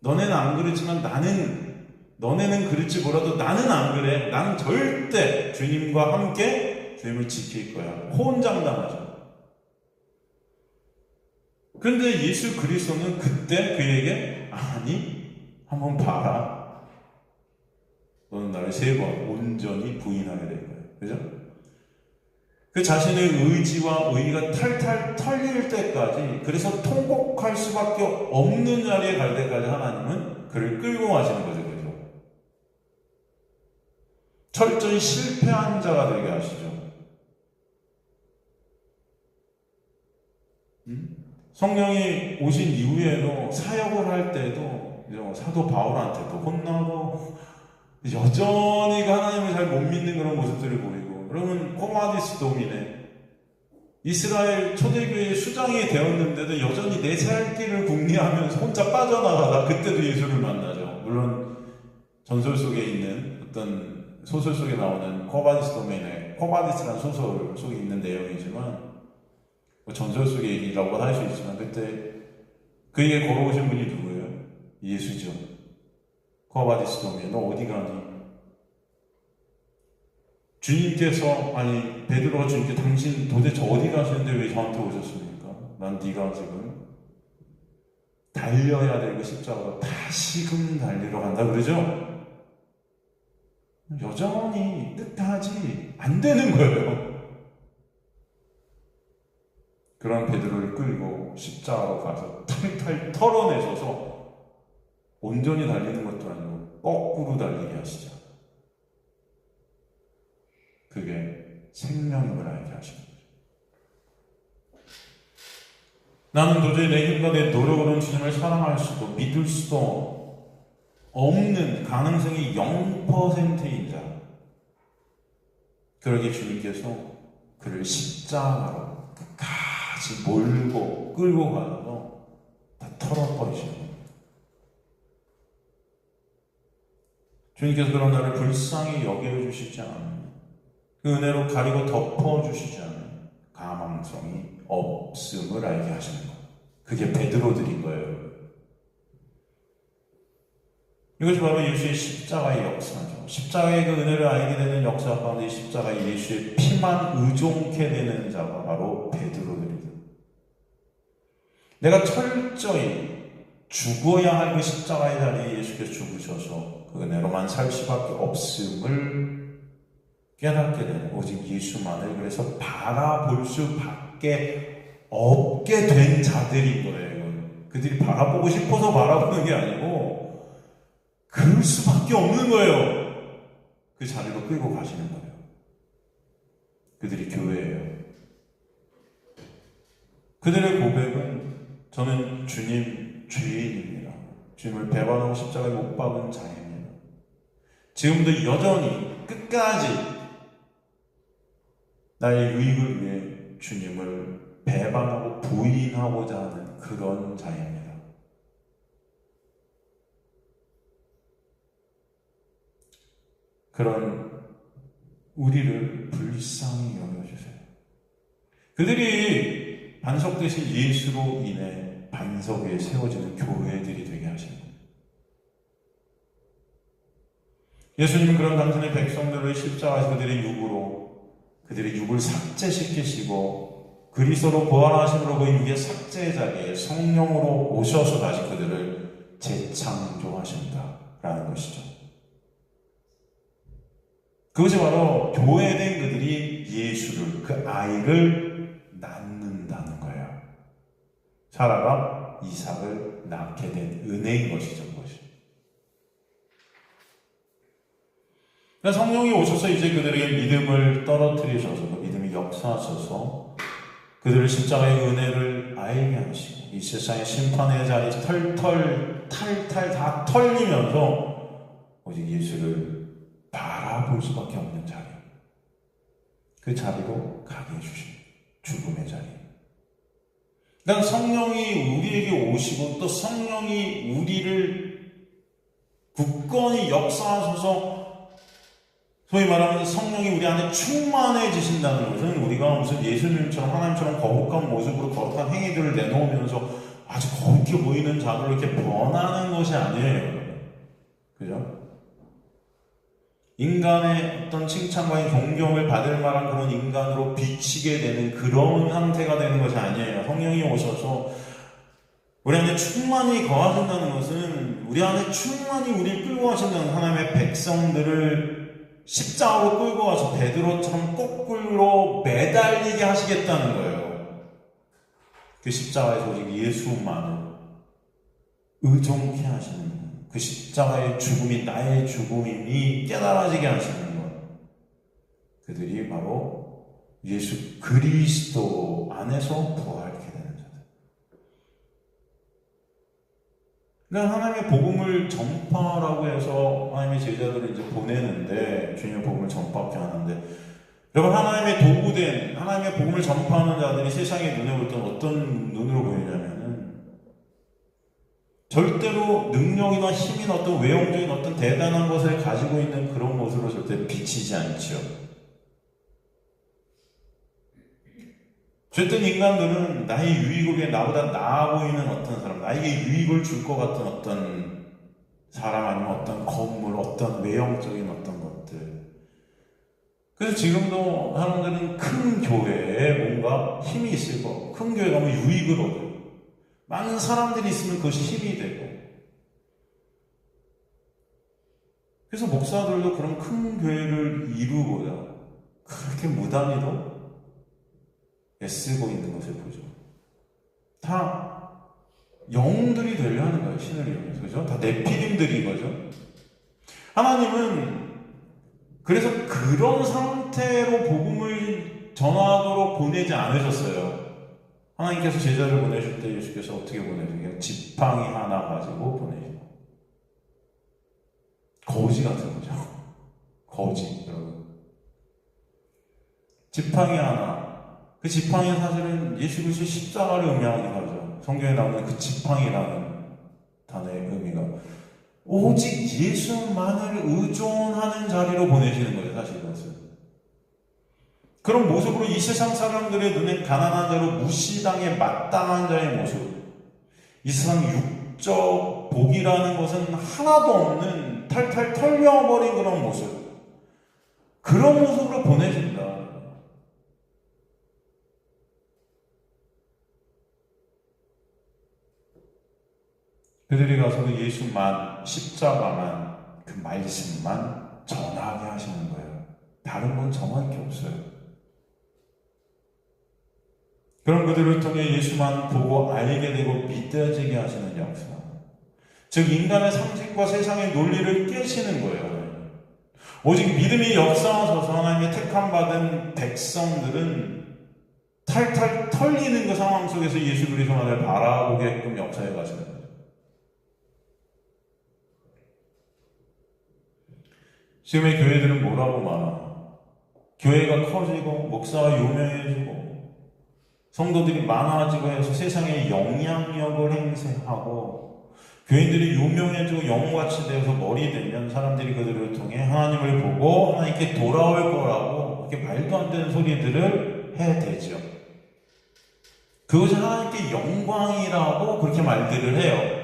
너네는 안 그렇지만 너네는 그럴지 몰라도 나는 안 그래. 나는 절대 주님과 함께 주님을 지킬 거야. 호언장담하죠. 그런데 예수 그리스도는 그때 그에게 아니 한번 봐라. 너는 나를 3번 온전히 부인하게 될 거야. 그죠? 그 자신의 의지와 의의가 탈탈 털릴 때까지, 그래서 통곡할 수밖에 없는 자리에 갈 때까지 하나님은 그를 끌고 가시는 거죠. 그죠? 철저히 실패한 자가 되게 하시죠. 성령이 오신 이후에도 사역을 할 때도 사도 바울한테도 혼나고 여전히 하나님을 잘 못 믿는 그런 모습들을 보이고, 그러면 코마디스 도미네 이스라엘 초대교회의 수장이 되었는데도 여전히 내 살 길을 궁리하면서 혼자 빠져나가다 그때도 예수를 만나죠. 물론 전설 속에 있는 어떤 소설 속에 나오는 코마디스 도미네, 코마디스라는 소설 속에 있는 내용이지만 전설 속의 얘기라고 할 수 있지만 그때 그에게 걸어오신 분이 누구예요? 예수죠. 코아바디스도메, 너 어디 가니? 주님께서, 아니 베드로가 주님께 당신 도대체 어디 가시는데 왜 저한테 오셨습니까? 난 네가 지금 달려야 될 그 십자가로 다시금 달리러 간다 그러죠? 여전히 끝까지 안 되는 거예요. 그런 베드로를 끌고 십자가로 가서 탈탈 털어내셔서 온전히 달리는 것도 아니고 거꾸로 달리게 하시죠. 그게 생명임을 알게 하시는 거죠. 나는 도저히 내 힘과 내 노력으로는 주님을 사랑할 수도 믿을 수도 없는 가능성이 0%인 자. 그러기에 주님께서 그를 십자가로 끝까지 몰고 끌고 가서 다 털어버리시는 겁니다. 주님께서 그런 나를 불쌍히 여겨주시지 않으면, 그 은혜로 가리고 덮어주시지 않으면 가망성이 없음을 알게 하시는 거예요. 그게 베드로들인 거예요. 이것이 바로 예수의 십자가의 역사죠. 십자가의 그 은혜를 알게 되는 역사 가운데 십자가의 예수의 피만 의존케 되는 자가 바로 베드로들이다. 내가 철저히 죽어야 할 그 십자가의 자리에 예수께서 죽으셔서 그 은혜로만 살 수밖에 없음을 깨닫게 되는, 오직 예수만을 그래서 바라볼 수밖에 없게 된 자들인 거예요. 그들이 바라보고 싶어서 바라보는 게 아니고 그럴 수밖에 없는 거예요. 그 자리로 끌고 가시는 거예요. 그들이 교회예요. 그들의 고백은 저는 주님 죄인입니다. 주님을 배반하고 십자가에 못 박은 자입니다. 지금도 여전히 끝까지 나의 유익을 위해 주님을 배반하고 부인하고자 하는 그런 자입니다. 그런 우리를 불쌍히 여겨주세요. 그들이 반석 대신 예수로 인해 반석 위에 세워지는 교회들이 되게 하시는 거예요. 예수님은 그런 당신의 백성들을 십자가에서 그들의 육을 삭제시키시고 그리스도로 부활하심으로 그 육의 삭제의 자리에 성령으로 오셔서 다시 그들을 재창조하신다라는 것이죠. 그것이 바로 교회된 그들이 예수를, 그 아이를 낳는다는 거예요. 사라가 이삭을 낳게 된 은혜인 것이죠. 그것이. 그러니까 성령이 오셔서 이제 그들에게 믿음을 떨어뜨리셔서 그 믿음이 역사하셔서 그들을 십자가의 은혜를 알게 하시고 이 세상의 심판의 자리 탈탈 다 털리면서 오직 예수를 바라볼 수밖에 없는 자리, 그 자리로 가게 해주십니다. 죽음의 자리. 그러니까 성령이 우리에게 오시고 또 성령이 우리를 굳건히 역사하셔서 소위 말하면 성령이 우리 안에 충만해지신다는 것은 우리가 무슨 예수님처럼 하나님처럼 거룩한 모습으로 거룩한 행위들을 내놓으면서 아주 거룩해 보이는 자로 이렇게 변하는 것이 아니에요. 그죠? 인간의 어떤 칭찬과 존경을 받을 만한 그런 인간으로 비치게 되는 그런 상태가 되는 것이 아니에요. 성령이 오셔서 우리 안에 충만히 거하신다는 것은 우리 안에 충만히 우리를 끌고 가신다는 하나님의 백성들을 십자가로 끌고 와서 베드로처럼 거꾸로 매달리게 하시겠다는 거예요. 그 십자가에서 오직 예수만을 의존케 하시는 그 십자가의 죽음이 나의 죽음임이 깨달아지게 하시는 것. 그들이 바로 예수 그리스도 안에서 부활하게 되는 자들. 그러니까 하나님의 복음을 전파라고 해서 하나님의 제자들을 이제 보내는데, 주님의 복음을 전파하게 하는데, 여러분 하나님의 도구된 하나님의 복음을 전파하는 자들이 세상의 눈에 볼 때는 어떤 눈으로 보이냐면은 절대로 능력이나 힘이나 어떤 외형적인 어떤 대단한 것을 가지고 있는 그런 것으로 절대 비치지 않죠. 죄된 인간들은 나의 유익을 위해 나보다 나아 보이는 어떤 사람, 나에게 유익을 줄 것 같은 어떤 사람 아니면 어떤 건물, 어떤 외형적인 어떤 것들. 그래서 지금도 사람들은 큰 교회에 뭔가 힘이 있을 거고, 큰 교회 가면 유익을 얻어요. 많은 사람들이 있으면 그것이 힘이 되고. 그래서 목사들도 그런 큰 교회를 이루고자 그렇게 무단히도 애쓰고 있는 것을 보죠. 다 영웅들이 되려 하는 거예요. 신을 이용해서. 그죠? 다 네피림들인 거죠. 하나님은 그래서 그런 상태로 복음을 전하도록 보내지 않으셨어요. 하나님께서 제자를 보내실 때 예수께서 어떻게 보내세요? 지팡이 하나 가지고 보내세요. 거지 같은 거죠. 거지, 여러분. 지팡이 하나. 그 지팡이는 사실은 예수 그리스도의 십자가를 의미하기도 하죠. 성경에 나오는 그 지팡이라는 단어의 의미가 오직 예수만을 의존하는 자리로 보내시는 거예요. 사실 그것은. 그런 모습으로 이 세상 사람들의 눈엔 가난한 자로 무시당해 마땅한 자의 모습, 이 세상 육적 복이라는 것은 하나도 없는 탈탈 털려버린 그런 모습, 그런 모습으로 보내준다. 그들이 가서도 예수만, 십자가만, 그 말씀만 전하게 하시는 거예요. 다른 건 정할 게 없어요. 그런 그들을 통해 예수만 보고 알게 되고 믿어지게 하시는 역사. 즉 인간의 상식과 세상의 논리를 깨시는 거예요. 오직 믿음이 역사하셔서 하나님의 택함받은 백성들은 탈탈 털리는 그 상황 속에서 예수 그리스도만을 바라보게끔 역사해 가시는 거예요. 지금의 교회들은 뭐라고 말하나? 교회가 커지고 목사가 유명해지고 성도들이 많아지고 해서 세상에 영향력을 행사하고 교인들이 유명해지고 영웅같이 되어서 머리 되면 사람들이 그들을 통해 하나님을 보고 하나님께 돌아올 거라고 이렇게 말도 안 되는 소리들을 해대죠. 그것이 하나님께 영광이라고 그렇게 말들을 해요.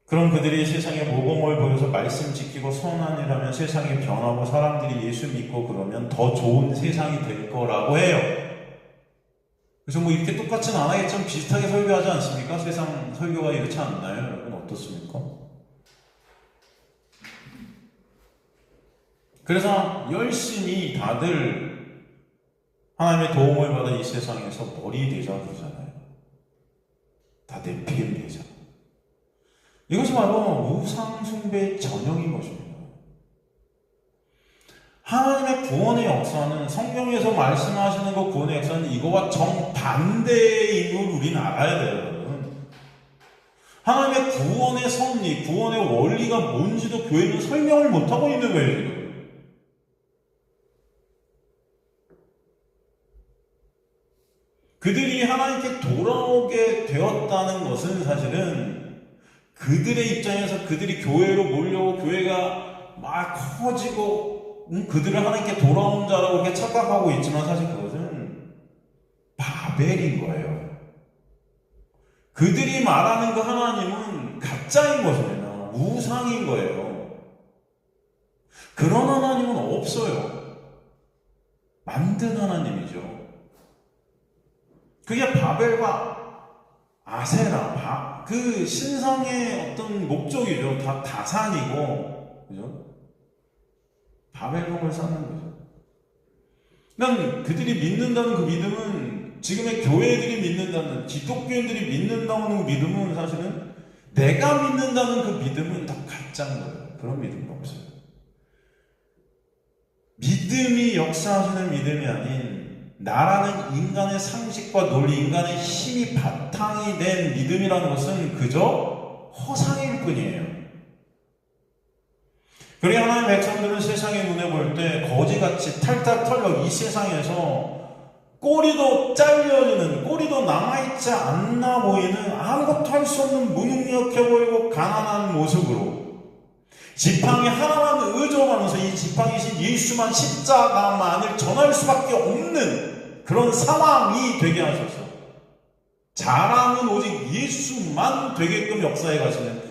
그럼 그들이 세상에 모범을 보여서 말씀 지키고 선한 일하면 세상이 변하고 사람들이 예수 믿고 그러면 더 좋은 세상이 될 거라고 해요. 그래서 뭐 이렇게 똑같진 않아겠지만 비슷하게 설교하지 않습니까? 세상 설교가 이렇지 않나요? 여러분 어떻습니까? 그래서 열심히 다들 하나님의 도움을 받아 이 세상에서 머리 되자 그러잖아요. 다 네피림 되자. 이것이 바로 우상숭배의 전형인 것입니다. 하나님의 구원의 역사는 성경에서 말씀하시는 그 구원의 역사는 이거와 정반대인 걸 우리는 알아야 돼요. 여러분. 하나님의 구원의 섭리, 구원의 원리가 뭔지도 교회는 설명을 못하고 있는 거예요. 지금. 그들이 하나님께 돌아오게 되었다는 것은 사실은 그들의 입장에서 그들이 교회로 몰려오고 교회가 막 커지고 그들을 하나님께 돌아온 자라고 이렇게 착각하고 있지만 사실 그것은 바벨인 거예요. 그들이 말하는 그 하나님은 가짜인 것입니다. 우상인 거예요. 그런 하나님은 없어요. 만든 하나님이죠. 그게 바벨과 아세라, 그 신성의 어떤 목적이죠. 다 다산이고, 그죠? 바벨론을 쌓는 거죠. 난 그들이 믿는다는 그 믿음은, 지금의 교회들이 믿는다는, 기독교인들이 믿는다는 그 믿음은 사실은 내가 믿는다는 그 믿음은 다 가짜인 거예요. 그런 믿음이 없어요. 믿음이 역사하시는 믿음이 아닌 나라는 인간의 상식과 논리, 인간의 힘이 바탕이 된 믿음이라는 것은 그저 허상일 뿐이에요. 그러니 하나님의 백성들은 세상의 눈에 볼 때 거지같이 탈탈 털려 이 세상에서 꼬리도 잘려지는, 꼬리도 남아있지 않나 보이는 아무것도 할 수 없는 무능력해 보이고 가난한 모습으로 지팡이 하나만 의존하면서 이 지팡이신 예수만 십자가만을 전할 수밖에 없는 그런 상황이 되게 하셔서 자랑은 오직 예수만 되게끔 역사에 가시는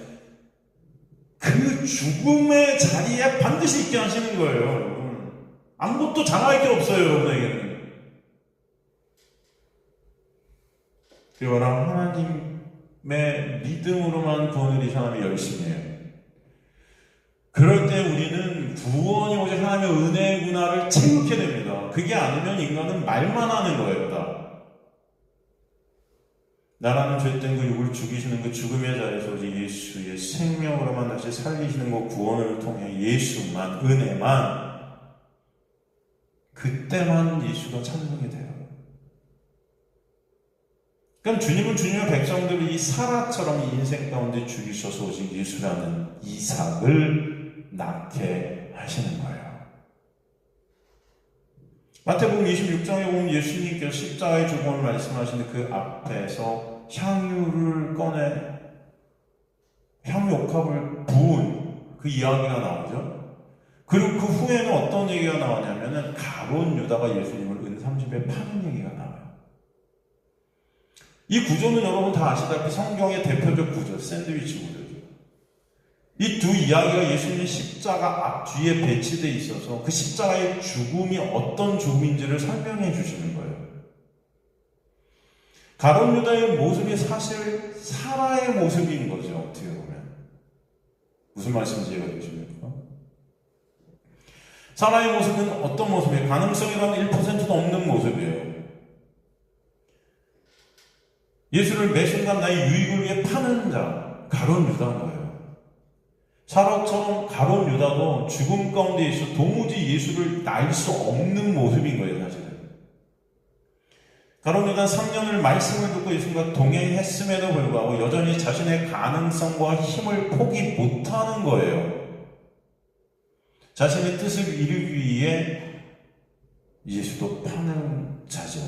그 죽음의 자리에 반드시 있게 하시는 거예요, 여러분. 아무것도 자랑할 게 없어요, 여러분에게는. 그러나 하나님의 믿음으로만 구원을 이 사람이 열심히 해요. 그럴 때 우리는 구원이 오직 하나님의 은혜구나를 체육해 됩니다. 그게 아니면 인간은 말만 하는 거예요. 나라는 죄된 그 육을 죽이시는 그 죽음의 자리에서 오직 예수의 생명으로만 다시 살리시는 그 구원을 통해 예수만, 은혜만, 그때만 예수가 찬송이 돼요. 그럼 주님은 주님의 백성들을 이 사라처럼 이 인생 가운데 죽이셔서 오직 예수라는 이삭을 낳게 하시는 거예요. 마태복음 26장에 보면 예수님께서 십자가의 죽음을 말씀하시는 그 앞에서 향유를 꺼내 향유 옥합을 부은 그 이야기가 나오죠. 그리고 그 후에는 어떤 얘기가 나오냐면은 가룟 유다가 예수님을 은 30에 파는 얘기가 나와요. 이 구조는 여러분 다 아시다시피 성경의 대표적 구조, 샌드위치 구조죠. 이 두 이야기가 예수님의 십자가 앞뒤에 배치되어 있어서 그 십자가의 죽음이 어떤 죽음인지를 설명해 주시는 거예요. 가룟 유다의 모습이 사실 사라의 모습인 거죠, 어떻게 보면. 무슨 말씀인지 이해가 되십니까? 사라의 모습은 어떤 모습이에요? 가능성이라는 1%도 없는 모습이에요. 예수를 매 순간 나의 유익을 위해 파는 자, 가룟 유다인 거예요. 사라처럼 가룟 유다도 죽음 가운데 있어 도무지 예수를 날 수 없는 모습인 거예요, 사실은. 가룟 유다는 3년을 말씀을 듣고 예수님과 동행했음에도 불구하고 여전히 자신의 가능성과 힘을 포기 못하는 거예요. 자신의 뜻을 이루기 위해 예수도 파는 자죠.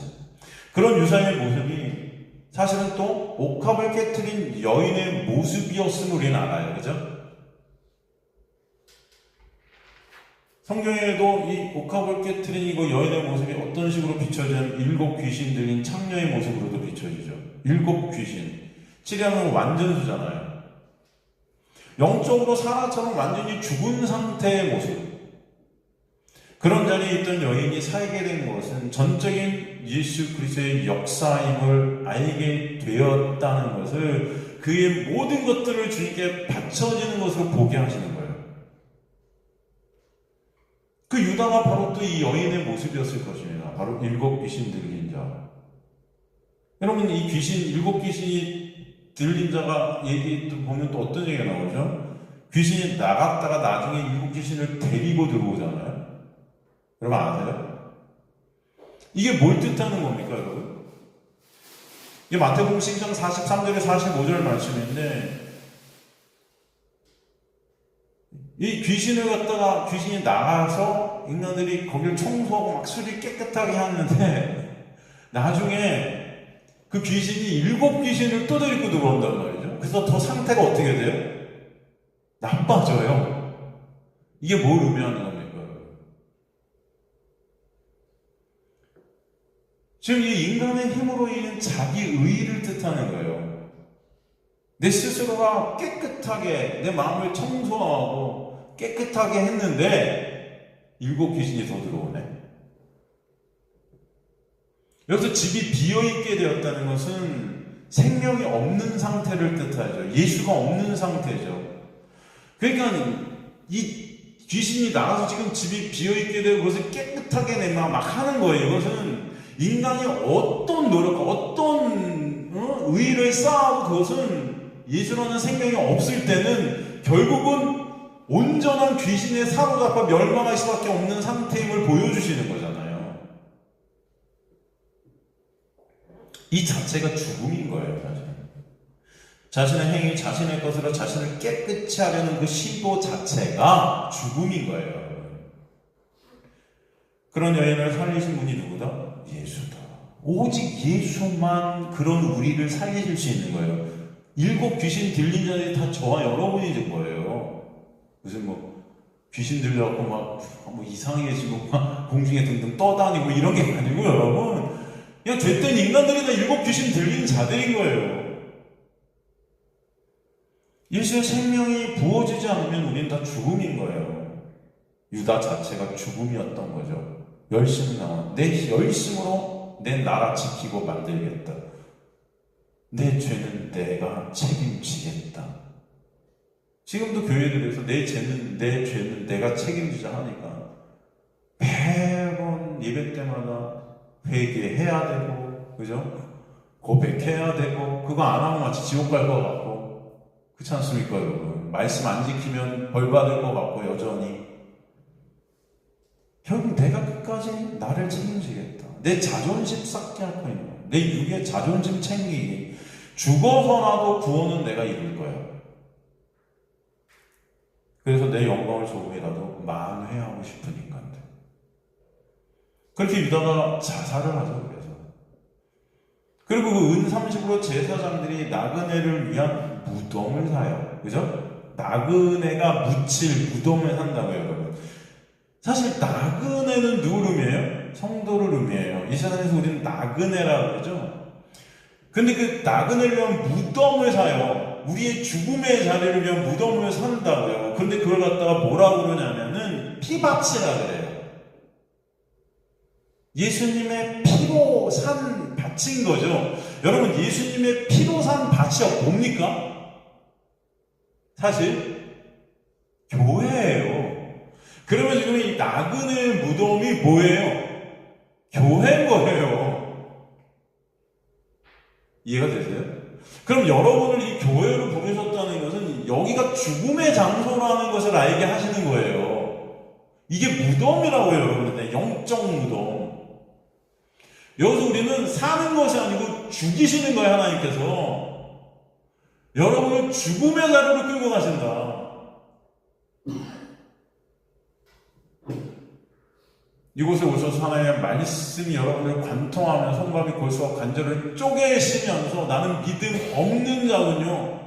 그런 유사의 모습이 사실은 또 옥합을 깨트린 여인의 모습이었음을 우리는 알아요. 그죠? 성경에도 이 옥합을 깨트린 이거 여인의 모습이 어떤 식으로 비춰지냐면 7 귀신 들린 창녀의 모습으로도 비춰지죠. 7 귀신. 칠하면 완전수잖아요. 영적으로 사라처럼 완전히 죽은 상태의 모습. 그런 자리에 있던 여인이 살게 된 것은 전적인 예수 그리스도의 역사임을 알게 되었다는 것을 그의 모든 것들을 주님께 바쳐지는 것으로 보게 하시는 거예요. 그 유다가 바로 또 이 여인의 모습이었을 것입니다. 바로 7 귀신 들린 자. 여러분, 이 귀신, 7 귀신이 들린 자가 얘기 보면 또 어떤 얘기가 나오죠? 귀신이 나갔다가 나중에 7 귀신을 데리고 들어오잖아요. 여러분 아세요? 이게 뭘 뜻하는 겁니까, 여러분? 이게 마태복음 10장 43절에 45절 말씀인데, 이 귀신을 갖다가 귀신이 나가서 인간들이 거기를 청소하고 막 수리 깨끗하게 하는데 나중에 그 귀신이 7 귀신을 또 데리고 들어온단 말이죠. 그래서 더 상태가 어떻게 돼요? 나빠져요. 이게 뭘 의미하는 겁니까? 지금 이 인간의 힘으로 인한 자기 의의를 뜻하는 거예요. 내 스스로가 깨끗하게 내 마음을 청소하고 깨끗하게 했는데 7 귀신이 더 들어오네. 여기서 집이 비어있게 되었다는 것은 생명이 없는 상태를 뜻하죠. 예수가 없는 상태죠. 그러니까 이 귀신이 나가서 지금 집이 비어있게 되고 그것을 깨끗하게 내가 막 하는 거예요. 이것은 인간이 어떤 노력, 어떤 의의를 쌓아도 그것은 예수라는 생명이 없을 때는 결국은 온전한 귀신에 사로잡혀 멸망할 수밖에 없는 상태임을 보여주시는 거잖아요. 이 자체가 죽음인 거예요, 사실. 자신의 행위, 자신의 것으로 자신을 깨끗이 하려는 그 시도 자체가 죽음인 거예요. 그런 여인을 살리신 분이 누구다? 예수다. 오직 예수만 그런 우리를 살리실 수 있는 거예요. 7 귀신 들린 자들이 다 저와 여러분이 된 거예요. 무슨 뭐 귀신 들려갖고 뭐 이상해지고 막 공중에 등등 떠다니고 이런 게 아니고 여러분, 그냥 죄된 인간들이 다 일곱 귀신 들린 자들인 거예요. 예수의 생명이 부어지지 않으면 우린 다 죽음인 거예요. 유다 자체가 죽음이었던 거죠. 열심히 나와. 내 열심으로 내 나라 지키고 만들겠다. 내 죄는 내가 책임지겠다. 지금도 교회들에서 내 죄는 내가 책임지자 하니까 매번 예배 때마다 회개해야 되고, 그죠? 고백해야 되고, 그거 안 하면 마치 지옥 갈 것 같고, 그렇지 않습니까, 여러분? 말씀 안 지키면 벌 받을 것 같고, 여전히. 결국 내가 끝까지 나를 책임지겠다. 내 자존심 쌓게 할 거예요. 내 육의 자존심 챙기기. 죽어서라도 구원은 내가 이룰 거야. 그래서 내 영광을 조금이라도 만회하고 싶은 인간들. 그렇게 유다가 자살을 하죠, 그래서. 그리고 그 은 30으로 제사장들이 나그네를 위한 무덤을 사요. 그죠? 나그네가 묻힐 무덤을 산다고요, 여러분. 사실 나그네는 누구를 의미해요? 성도를 의미해요. 이 세상에서 우리는 나그네라고 그러죠? 근데 그 나그네를 위한 무덤을 사요. 우리의 죽음의 자리를 위한 무덤을 산다고요. 근데 그걸 갖다가 뭐라고 그러냐면은 피밭이라 그래요. 예수님의 피로 산 밭인 거죠. 여러분, 예수님의 피로 산 밭이 뭡니까? 사실 교회예요. 그러면 지금 이 나그네 무덤이 뭐예요? 교회인 거예요. 이해가 되세요? 그럼 여러분을 이 교회로 부르셨다는 것은 여기가 죽음의 장소라는 것을 알게 하시는 거예요. 이게 무덤이라고요, 여러분들. 영적 무덤. 여기서 우리는 사는 것이 아니고 죽이시는 거예요, 하나님께서. 여러분을 죽음의 자리로 끌고 가신다. 이곳에 오셔서 하나님의 말씀이 여러분을 관통하며 손과 골수와 관절을 쪼개시면서 나는 믿음 없는 자군요,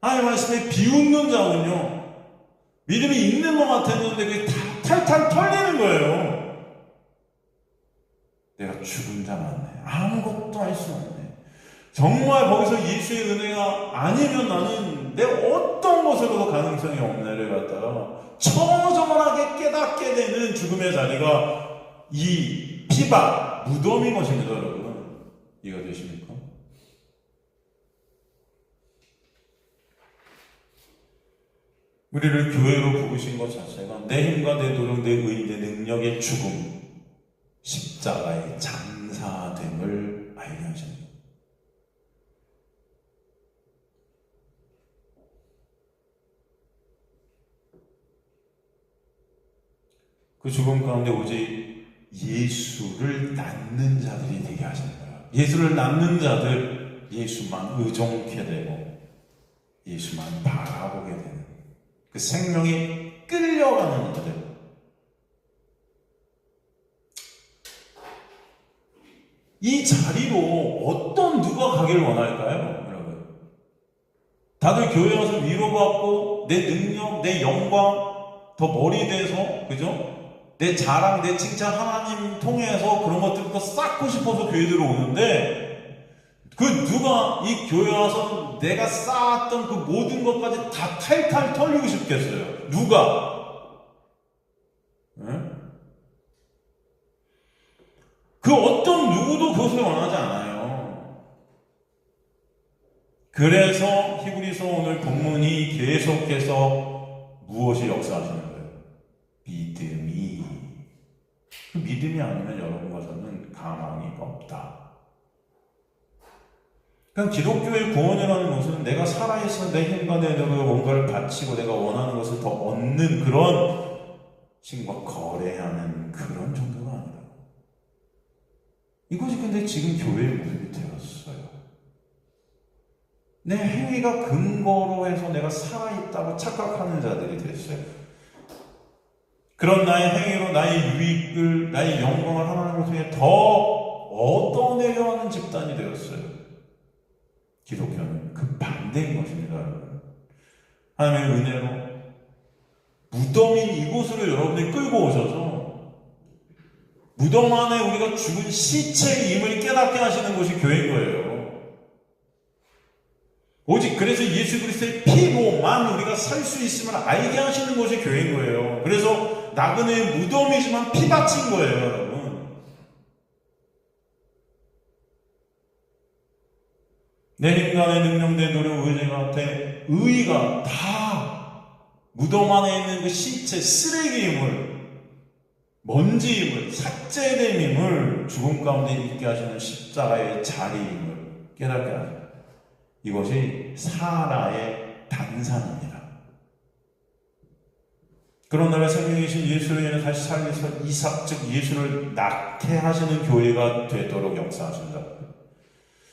하나님의 말씀에 비웃는 자군요, 믿음이 있는 것 같았는데 그게 다 탈탈 털리는 거예요. 내가 죽은 자 맞네. 아무것도 할 수 없네. 정말 거기서 예수의 은혜가 아니면 나는 내 어떤 것으로도 가능성이 없네를 갖다가 처절하게 깨닫게 되는 죽음의 자리가 이 피밭, 무덤인 것입니다, 여러분. 이해가 되십니까? 우리를 교회로 부르신 것 자체가 내 힘과 내 노력, 내 의의, 내 능력의 죽음, 십자가의 장사됨을 알게 하십니다. 그 죽음 가운데 오직 예수를 낳는 자들이 되게 하시는 거예요. 예수를 낳는 자들, 예수만 의존케 되고 예수만 바라보게 되는 그 생명이 끌려가는 자들. 이 자리로 어떤 누가 가기를 원할까요, 여러분? 다들 교회 와서 위로받고 내 능력, 내 영광 더 머리 대서, 그죠? 내 자랑, 내 칭찬 하나님 통해서 그런 것들부터 쌓고 싶어서 교회 들어오는데 그 누가 이 교회 와서 내가 쌓았던 그 모든 것까지 다 탈탈 털리고 싶겠어요? 누가? 네? 그 어떤 누구도 그것을 원하지 않아요. 그래서 히브리서 오늘 본문이 계속해서 무엇이 역사하시는 거예요? 믿음이. 그 믿음이 아니면 여러분과 저는 가망이 없다. 그러니까 기독교의 구원이라는 것은 내가 살아있어 내 힘과 내 노력으로 뭔가를 바치고 내가 원하는 것을 더 얻는 그런 신과 거래하는 그런 정도가 아니라, 이것이 근데 지금 교회의 모습이 되었어요. 내 행위가 근거로 해서 내가 살아있다고 착각하는 자들이 됐어요. 그런 나의 행위로 나의 유익을, 나의 영광을 하나님을 통해 더 얻어내려 하는 집단이 되었어요. 기독교는 그 반대인 것입니다, 여러분. 하나님의 은혜로 무덤인 이곳으로 여러분들이 끌고 오셔서 무덤 안에 우리가 죽은 시체임을 깨닫게 하시는 곳이 교회인 거예요. 오직 그래서 예수 그리스도의 피로만 우리가 살 수 있음을 알게 하시는 곳이 교회인 거예요. 그래서 나그네의 무덤이지만 피 바친 거예요, 여러분. 내 인간의 능력된 노력, 의지가 의의가 다 무덤 안에 있는 그 시체, 쓰레기임을, 먼지임을, 삭제됨임을, 죽음 가운데 있게 하시는 십자가의 자리임을 깨닫게 하죠. 이것이 사라의 단상입니다. 그런 날에 생명이신 예수로 인해 다시 살려서 이삭, 즉 예수를 낳게 하시는 교회가 되도록 역사하신다.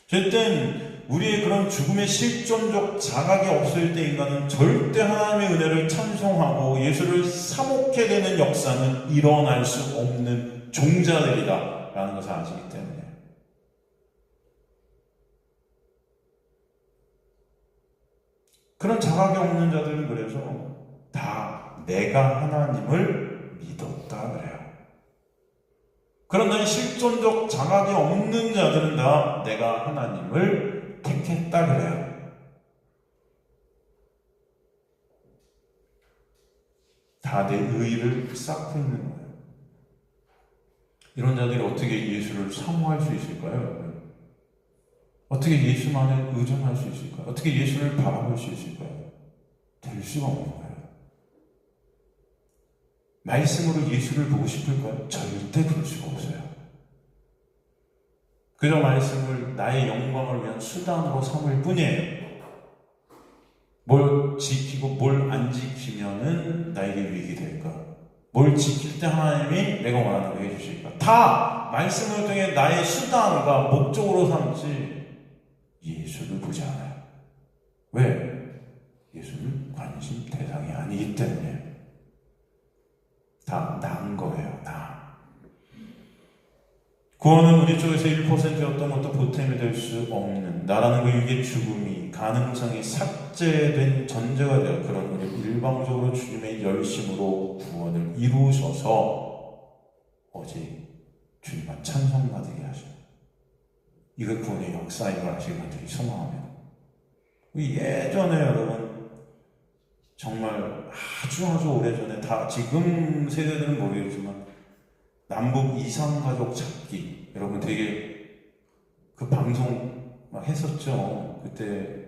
어쨌든 우리의 그런 죽음의 실존적 자각이 없을 때 인간은 절대 하나님의 은혜를 찬송하고 예수를 사모하게 되는 역사는 일어날 수 없는 종자들이다 라는 것을 아시기 때문에 그런 자각이 없는 자들은 그래서 다 내가 하나님을 믿었다 그래요. 그러나 실존적 자각이 없는 자들은 다 내가 하나님을 택했다 그래요. 다 내 의의를 쌓고 있는 거예요. 이런 자들이 어떻게 예수를 사모할 수 있을까요? 어떻게 예수만을 의존할 수 있을까요? 어떻게 예수를 바라볼 수 있을까요? 될 수가 없는 거예요. 말씀으로 예수를 보고 싶을까요? 절대 그럴 수가 없어요. 그저 말씀을 나의 영광을 위한 수단으로 삼을 뿐이에요. 뭘 지키고 뭘 안 지키면은 나에게 위익이 될까? 뭘 지킬 때 하나님이 내가 원하는 거 해주실까? 다 말씀을 통해 나의 수단과 목적으로 삼지 예수를 보지 않아요. 왜? 예수는 관심 대상이 아니기 때문에. 다 난 거예요. 나. 구원은 우리 쪽에서 1%였던 것도 보탬이 될 수 없는 나라는 그 육의 죽음이 가능성이 삭제된 전제가 되어 그런 우리 일방적으로 주님의 열심으로 구원을 이루셔서 오직 주님만 찬송받게 하시고 이거 구원의 역사인 걸 아시길 간절히 소망합니다. 예전에 여러분 정말 아주 오래전에 다 지금 세대들은 모르겠지만 남북 이산가족 찾기 여러분 되게 그 방송 막 했었죠. 그때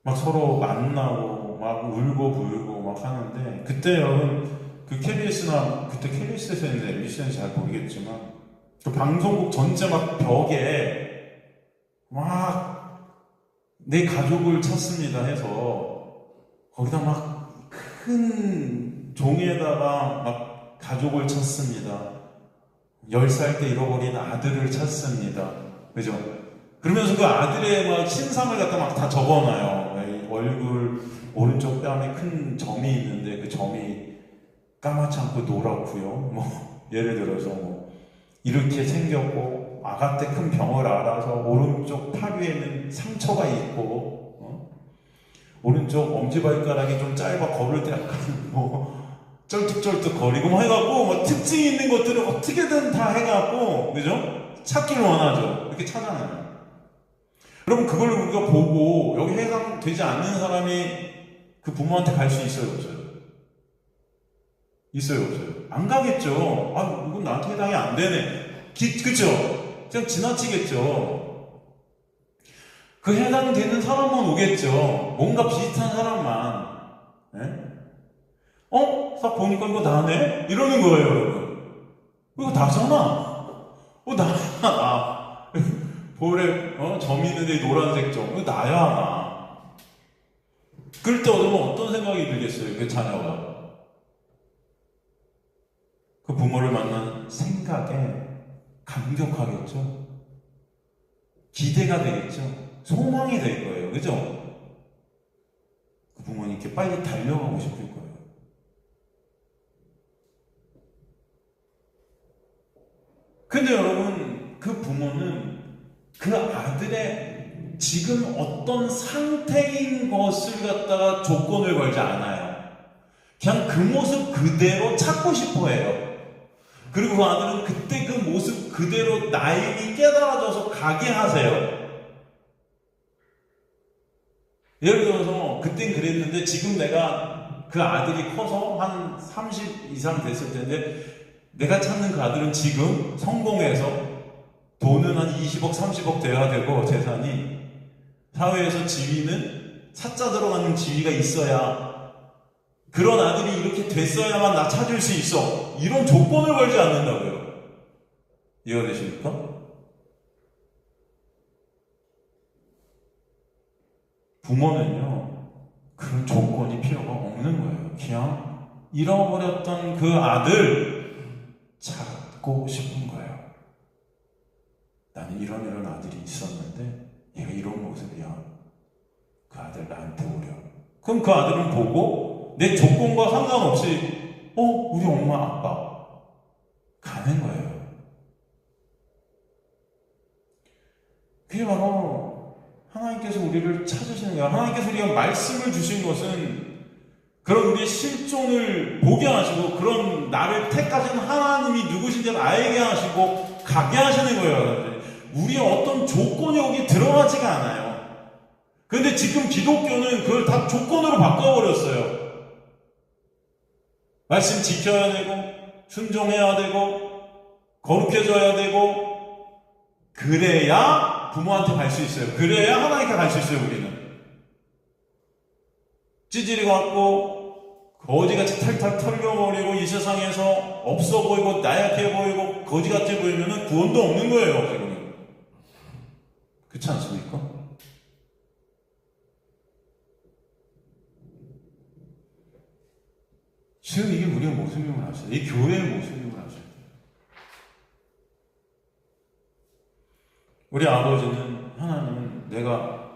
막 서로 만나고 막 울고 불고 막 하는데 그때 여러분 그 KBS나 그때 KBS에서 했는데 MBC는 잘 모르겠지만 그 방송국 전체 막 벽에 막 내 가족을 찾습니다 해서 거기다 막 큰 종이에다가 막 가족을 찾습니다. 10살 때 잃어버린 아들을 찾습니다. 그죠? 그러면서 그 아들의 막 신상을 갖다 막 다 적어놔요. 얼굴 오른쪽 뺨에 큰 점이 있는데 그 점이 까맣지 않고 노랗고요. 뭐 예를 들어서 뭐 이렇게 생겼고 아가때 큰 병을 앓아서 오른쪽 팔 위에는 상처가 있고 오른쪽 엄지발가락이 좀 짧아 걸을 때 약간 뭐 쩔뚝쩔뚝 거리고 뭐 해갖고 뭐 특징이 있는 것들을 어떻게든 다 해갖고 그죠? 찾기를 원하죠. 이렇게 찾아내요. 여러분 그걸 우리가 보고 여기 해당되지 않는 사람이 그 부모한테 갈 수 있어요 없어요? 있어요 없어요? 안 가겠죠. 아 이건 나한테 해당이 안 되네. 그쵸? 그냥 지나치겠죠. 그 해당되는 사람만 오겠죠. 뭔가 비슷한 사람만. 네? 딱 보니까 이거 나네? 이러는 거예요, 여러분. 이거 나잖아. 나. 볼에, 점 있는데 노란색 점. 이거 나야, 나. 그럴 때 어떤 생각이 들겠어요, 그 자녀가. 그 부모를 만난 생각에 감격하겠죠. 기대가 되겠죠. 소망이 될 거예요. 그죠? 그 부모님께 빨리 달려가고 싶을 거예요. 근데 여러분, 그 부모는 그 아들의 지금 어떤 상태인 것을 갖다가 조건을 걸지 않아요. 그냥 그 모습 그대로 찾고 싶어 해요. 그리고 그 아들은 그때 그 모습 그대로 나에게 깨달아져서 가게 하세요. 예를 들어서 그땐 그랬는데 지금 내가 그 아들이 커서 한 30 이상 됐을 텐데 내가 찾는 그 아들은 지금 성공해서 돈은 한 20억, 30억 돼야 되고 재산이 사회에서 지위는 사자 들어가는 지위가 있어야 그런 아들이 이렇게 됐어야만 나 찾을 수 있어. 이런 조건을 걸지 않는다고요. 이해가 되십니까? 부모는요, 그런 조건이 필요가 없는 거예요. 그냥 잃어버렸던 그 아들 찾고 싶은 거예요. 나는 이런 아들이 있었는데 얘가 이런 모습이야. 그 아들 나한테 오려. 그럼 그 아들은 보고 내 조건과 상관없이 우리 엄마 아빠 가는 거예요. 그게 바로 하나님께서 우리를 찾으시는 거예요. 하나님께서 우리가 말씀을 주신 것은 그런 우리의 실존을 보게 하시고 그런 나를 택하신 하나님이 누구신지 알게 하시고 가게 하시는 거예요. 우리의 어떤 조건이 여기 들어가지가 않아요. 그런데 지금 기독교는 그걸 다 조건으로 바꿔버렸어요. 말씀 지켜야 되고 순종해야 되고 거룩해져야 되고 그래야 부모한테 갈 수 있어요. 그래야 하나님께 갈 수 있어요. 우리는 찌질이 같고 거지같이 탈탈 털려버리고 이 세상에서 없어 보이고 나약해 보이고 거지같이 보이면 구원도 없는 거예요. 지금 그렇지 않습니까? 지금 이게 우리의 모습임을 아셔야 돼요. 이 교회의 모습임을 아셔야 돼요. 우리 아버지는 하나님은 내가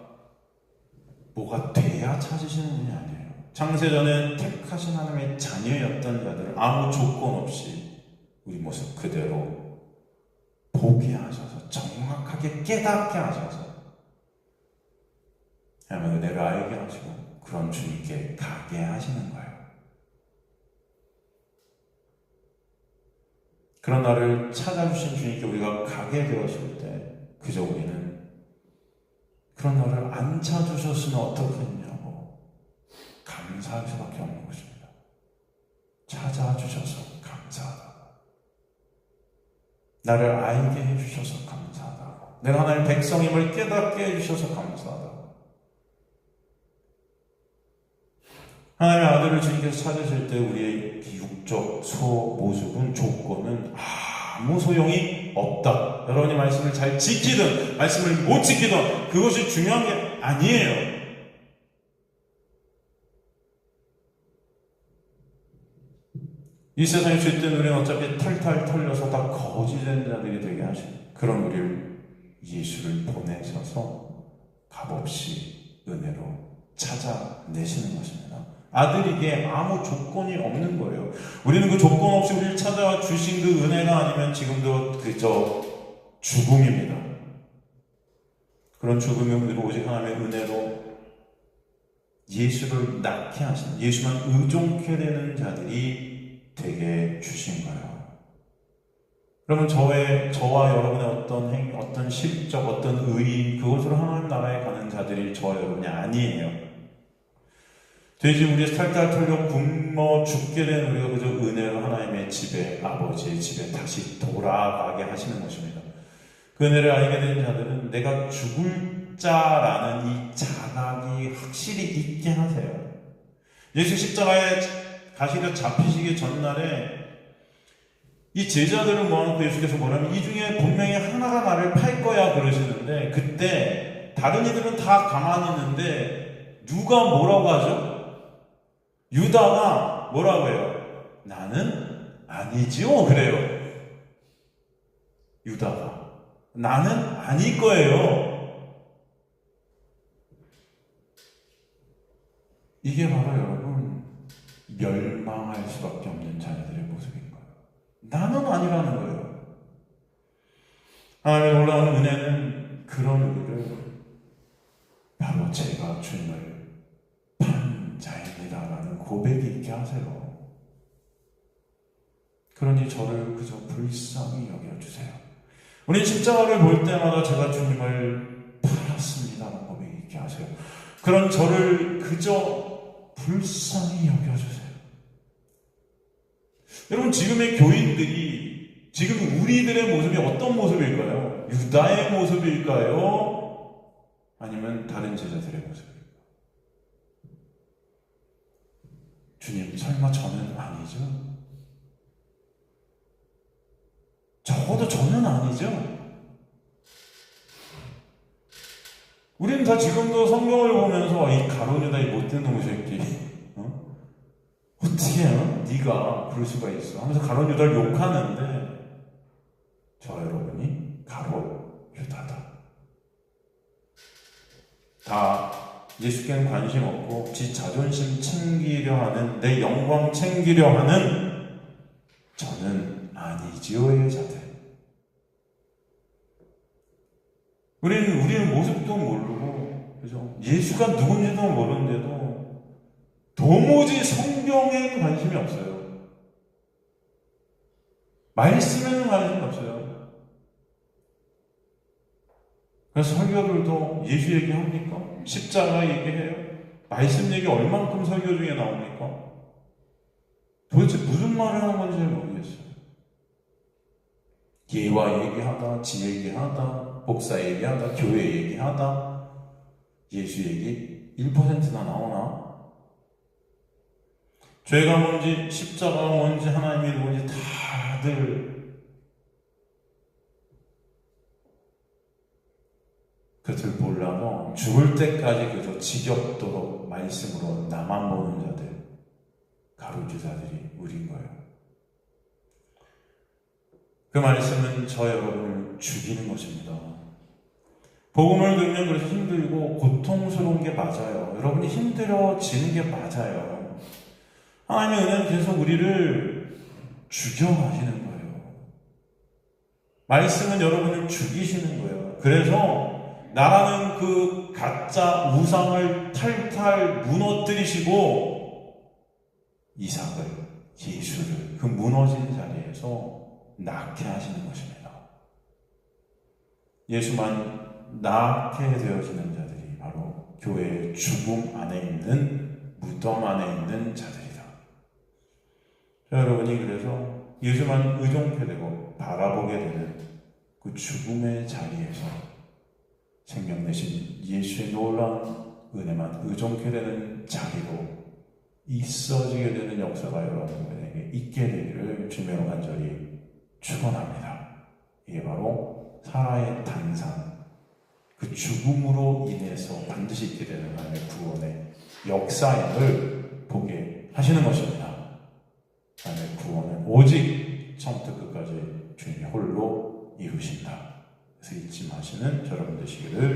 뭐가 돼야 찾으시는 분이 아니에요. 창세전에 택하신 하나님의 자녀였던 자들을 아무 조건 없이 우리 모습 그대로 보게 하셔서 정확하게 깨닫게 하셔서 하나님의 은혜를 알게 하시고 그런 주님께 가게 하시는 거예요. 그런 나를 찾아주신 주님께 우리가 가게 되었을 때 그저 우리는 그런 나를 안 찾으셨으면 어떻겠냐고 감사할 수밖에 없는 것입니다. 찾아주셔서 감사하다고, 나를 알게 해주셔서 감사하다고, 내가 하나님의 백성임을 깨닫게 해주셔서 감사하다고. 하나님의 아들을 주님께서 찾으실 때 우리의 육적 모습은 조건은 아무 소용이 없다. 여러분이 말씀을 잘 지키든 말씀을 못 지키든 그것이 중요한 게 아니에요. 이 세상에 죄된 우리는 어차피 탈탈 털려서 다 거짓된 자들이 되게 하시는 그런 우리를 예수를 보내셔서 값없이 은혜로 찾아내시는 것입니다. 아들에게 아무 조건이 없는 거예요. 우리는 그 조건 없이 우리를 찾아와 주신 그 은혜가 아니면 지금도 그저 죽음입니다. 그런 죽음의 은혜로 오직 하나님의 은혜로 예수를 낳게 하시는, 예수만 의존케 되는 자들이 되게 주신 거예요. 그러면 저와 여러분의 어떤 행위, 어떤 실적, 어떤 의의, 그것으로 하나님 나라에 가는 자들이 저와 여러분이 아니에요. 돼지 우리 탈탈 털려 굶어 죽게 된 우리가 그저 은혜로 하나님의 집에, 아버지의 집에 다시 돌아가게 하시는 것입니다. 그 은혜를 알게 된 자들은 내가 죽을 자라는 이 자각이 확실히 있게 하세요. 예수 십자가에 가시려 잡히시기 전날에 이 제자들을 모아놓고 예수께서 뭐냐면 이 중에 분명히 하나가 나를 팔 거야 그러시는데 그때 다른 이들은 다 가만히 있는데 누가 뭐라고 하죠? 유다가 뭐라고 해요? 나는 아니지요 그래요. 유다가 나는 아닐 거예요. 이게 바로 여러분 멸망할 수밖에 없는 자녀들의 모습인 거예요. 나는 아니라는 거예요. 하나님의 놀라운 은혜는 그런 우리를 제가 주님을 판 자입니다라는 고백이 있게 하세요. 그러니 저를 그저 불쌍히 여겨주세요. 우리 십자가를 볼 때마다 제가 주님을 팔았습니다라는 고백이 있게 하세요. 그런 저를 그저 불쌍히 여겨주세요. 여러분, 지금의 교인들이, 지금 우리들의 모습이 어떤 모습일까요? 유다의 모습일까요? 아니면 다른 제자들의 모습일까요? 주님, 설마 저는 아니죠? 적어도 저는 아니죠? 우리는 다 지금도 성경을 보면서 이 가론유다 이 못된 놈의 새끼, 어떻게 해요? 네가 그럴 수가 있어 하면서 가론유다를 욕하는데 저 여러분이 가론유다다. 다 예수께는 관심 없고 지 자존심 챙기려 하는, 내 영광 챙기려 하는 저는 아니지요의 자들. 우리는 모습도 모르고, 그죠? 예수가 누군지도 모르는데도 도무지 성경에는 관심이 없어요. 말씀에는 관심이 없어요. 그래서 설교들도 예수 얘기합니까? 십자가 얘기해요? 말씀 얘기 얼만큼 설교 중에 나옵니까? 도대체 무슨 말을 하는 건지 잘 모르겠어요. 예와 얘기하다, 지 얘기하다, 복사 얘기하다, 교회 얘기하다, 예수 얘기 1%나 나오나? 죄가 뭔지, 십자가가 뭔지, 하나님이 뭔지 다들 그것을 몰라도 죽을 때까지 그저 지겹도록 말씀으로 나만 보는 자들, 가룟유다들이 우린 거예요. 그 말씀은 저 여러분을 죽이는 것입니다. 복음을 들으면 그래서 힘들고 고통스러운 게 맞아요. 여러분이 힘들어지는 게 맞아요. 하나님의 은혜는 계속 우리를 죽여가시는 거예요. 말씀은 여러분을 죽이시는 거예요. 그래서 나라는 그 가짜 우상을 탈탈 무너뜨리시고 이삭을, 예수를 그 무너진 자리에서 낳게 하시는 것입니다. 예수만 낳게 되어지는 자들이 바로 교회의 죽음 안에 있는, 무덤 안에 있는 자들이다. 여러분이 그래서 예수만 의존케 되고 바라보게 되는 그 죽음의 자리에서 생명 대신 예수의 놀라운 은혜만 의존케 되는 자리로 있어지게 되는 역사가 여러분에게 있게 되기를 주님으로 간절히 축원합니다. 이게 바로 사라의 탄산, 그 죽음으로 인해서 반드시 있게 되는 하나님의 구원의 역사임을 보게 하시는 것입니다. 하나님의 구원은 오직 처음부터 끝까지 주님이 홀로 이루신다. 그래서 잊지 마시는 여러분 되시기를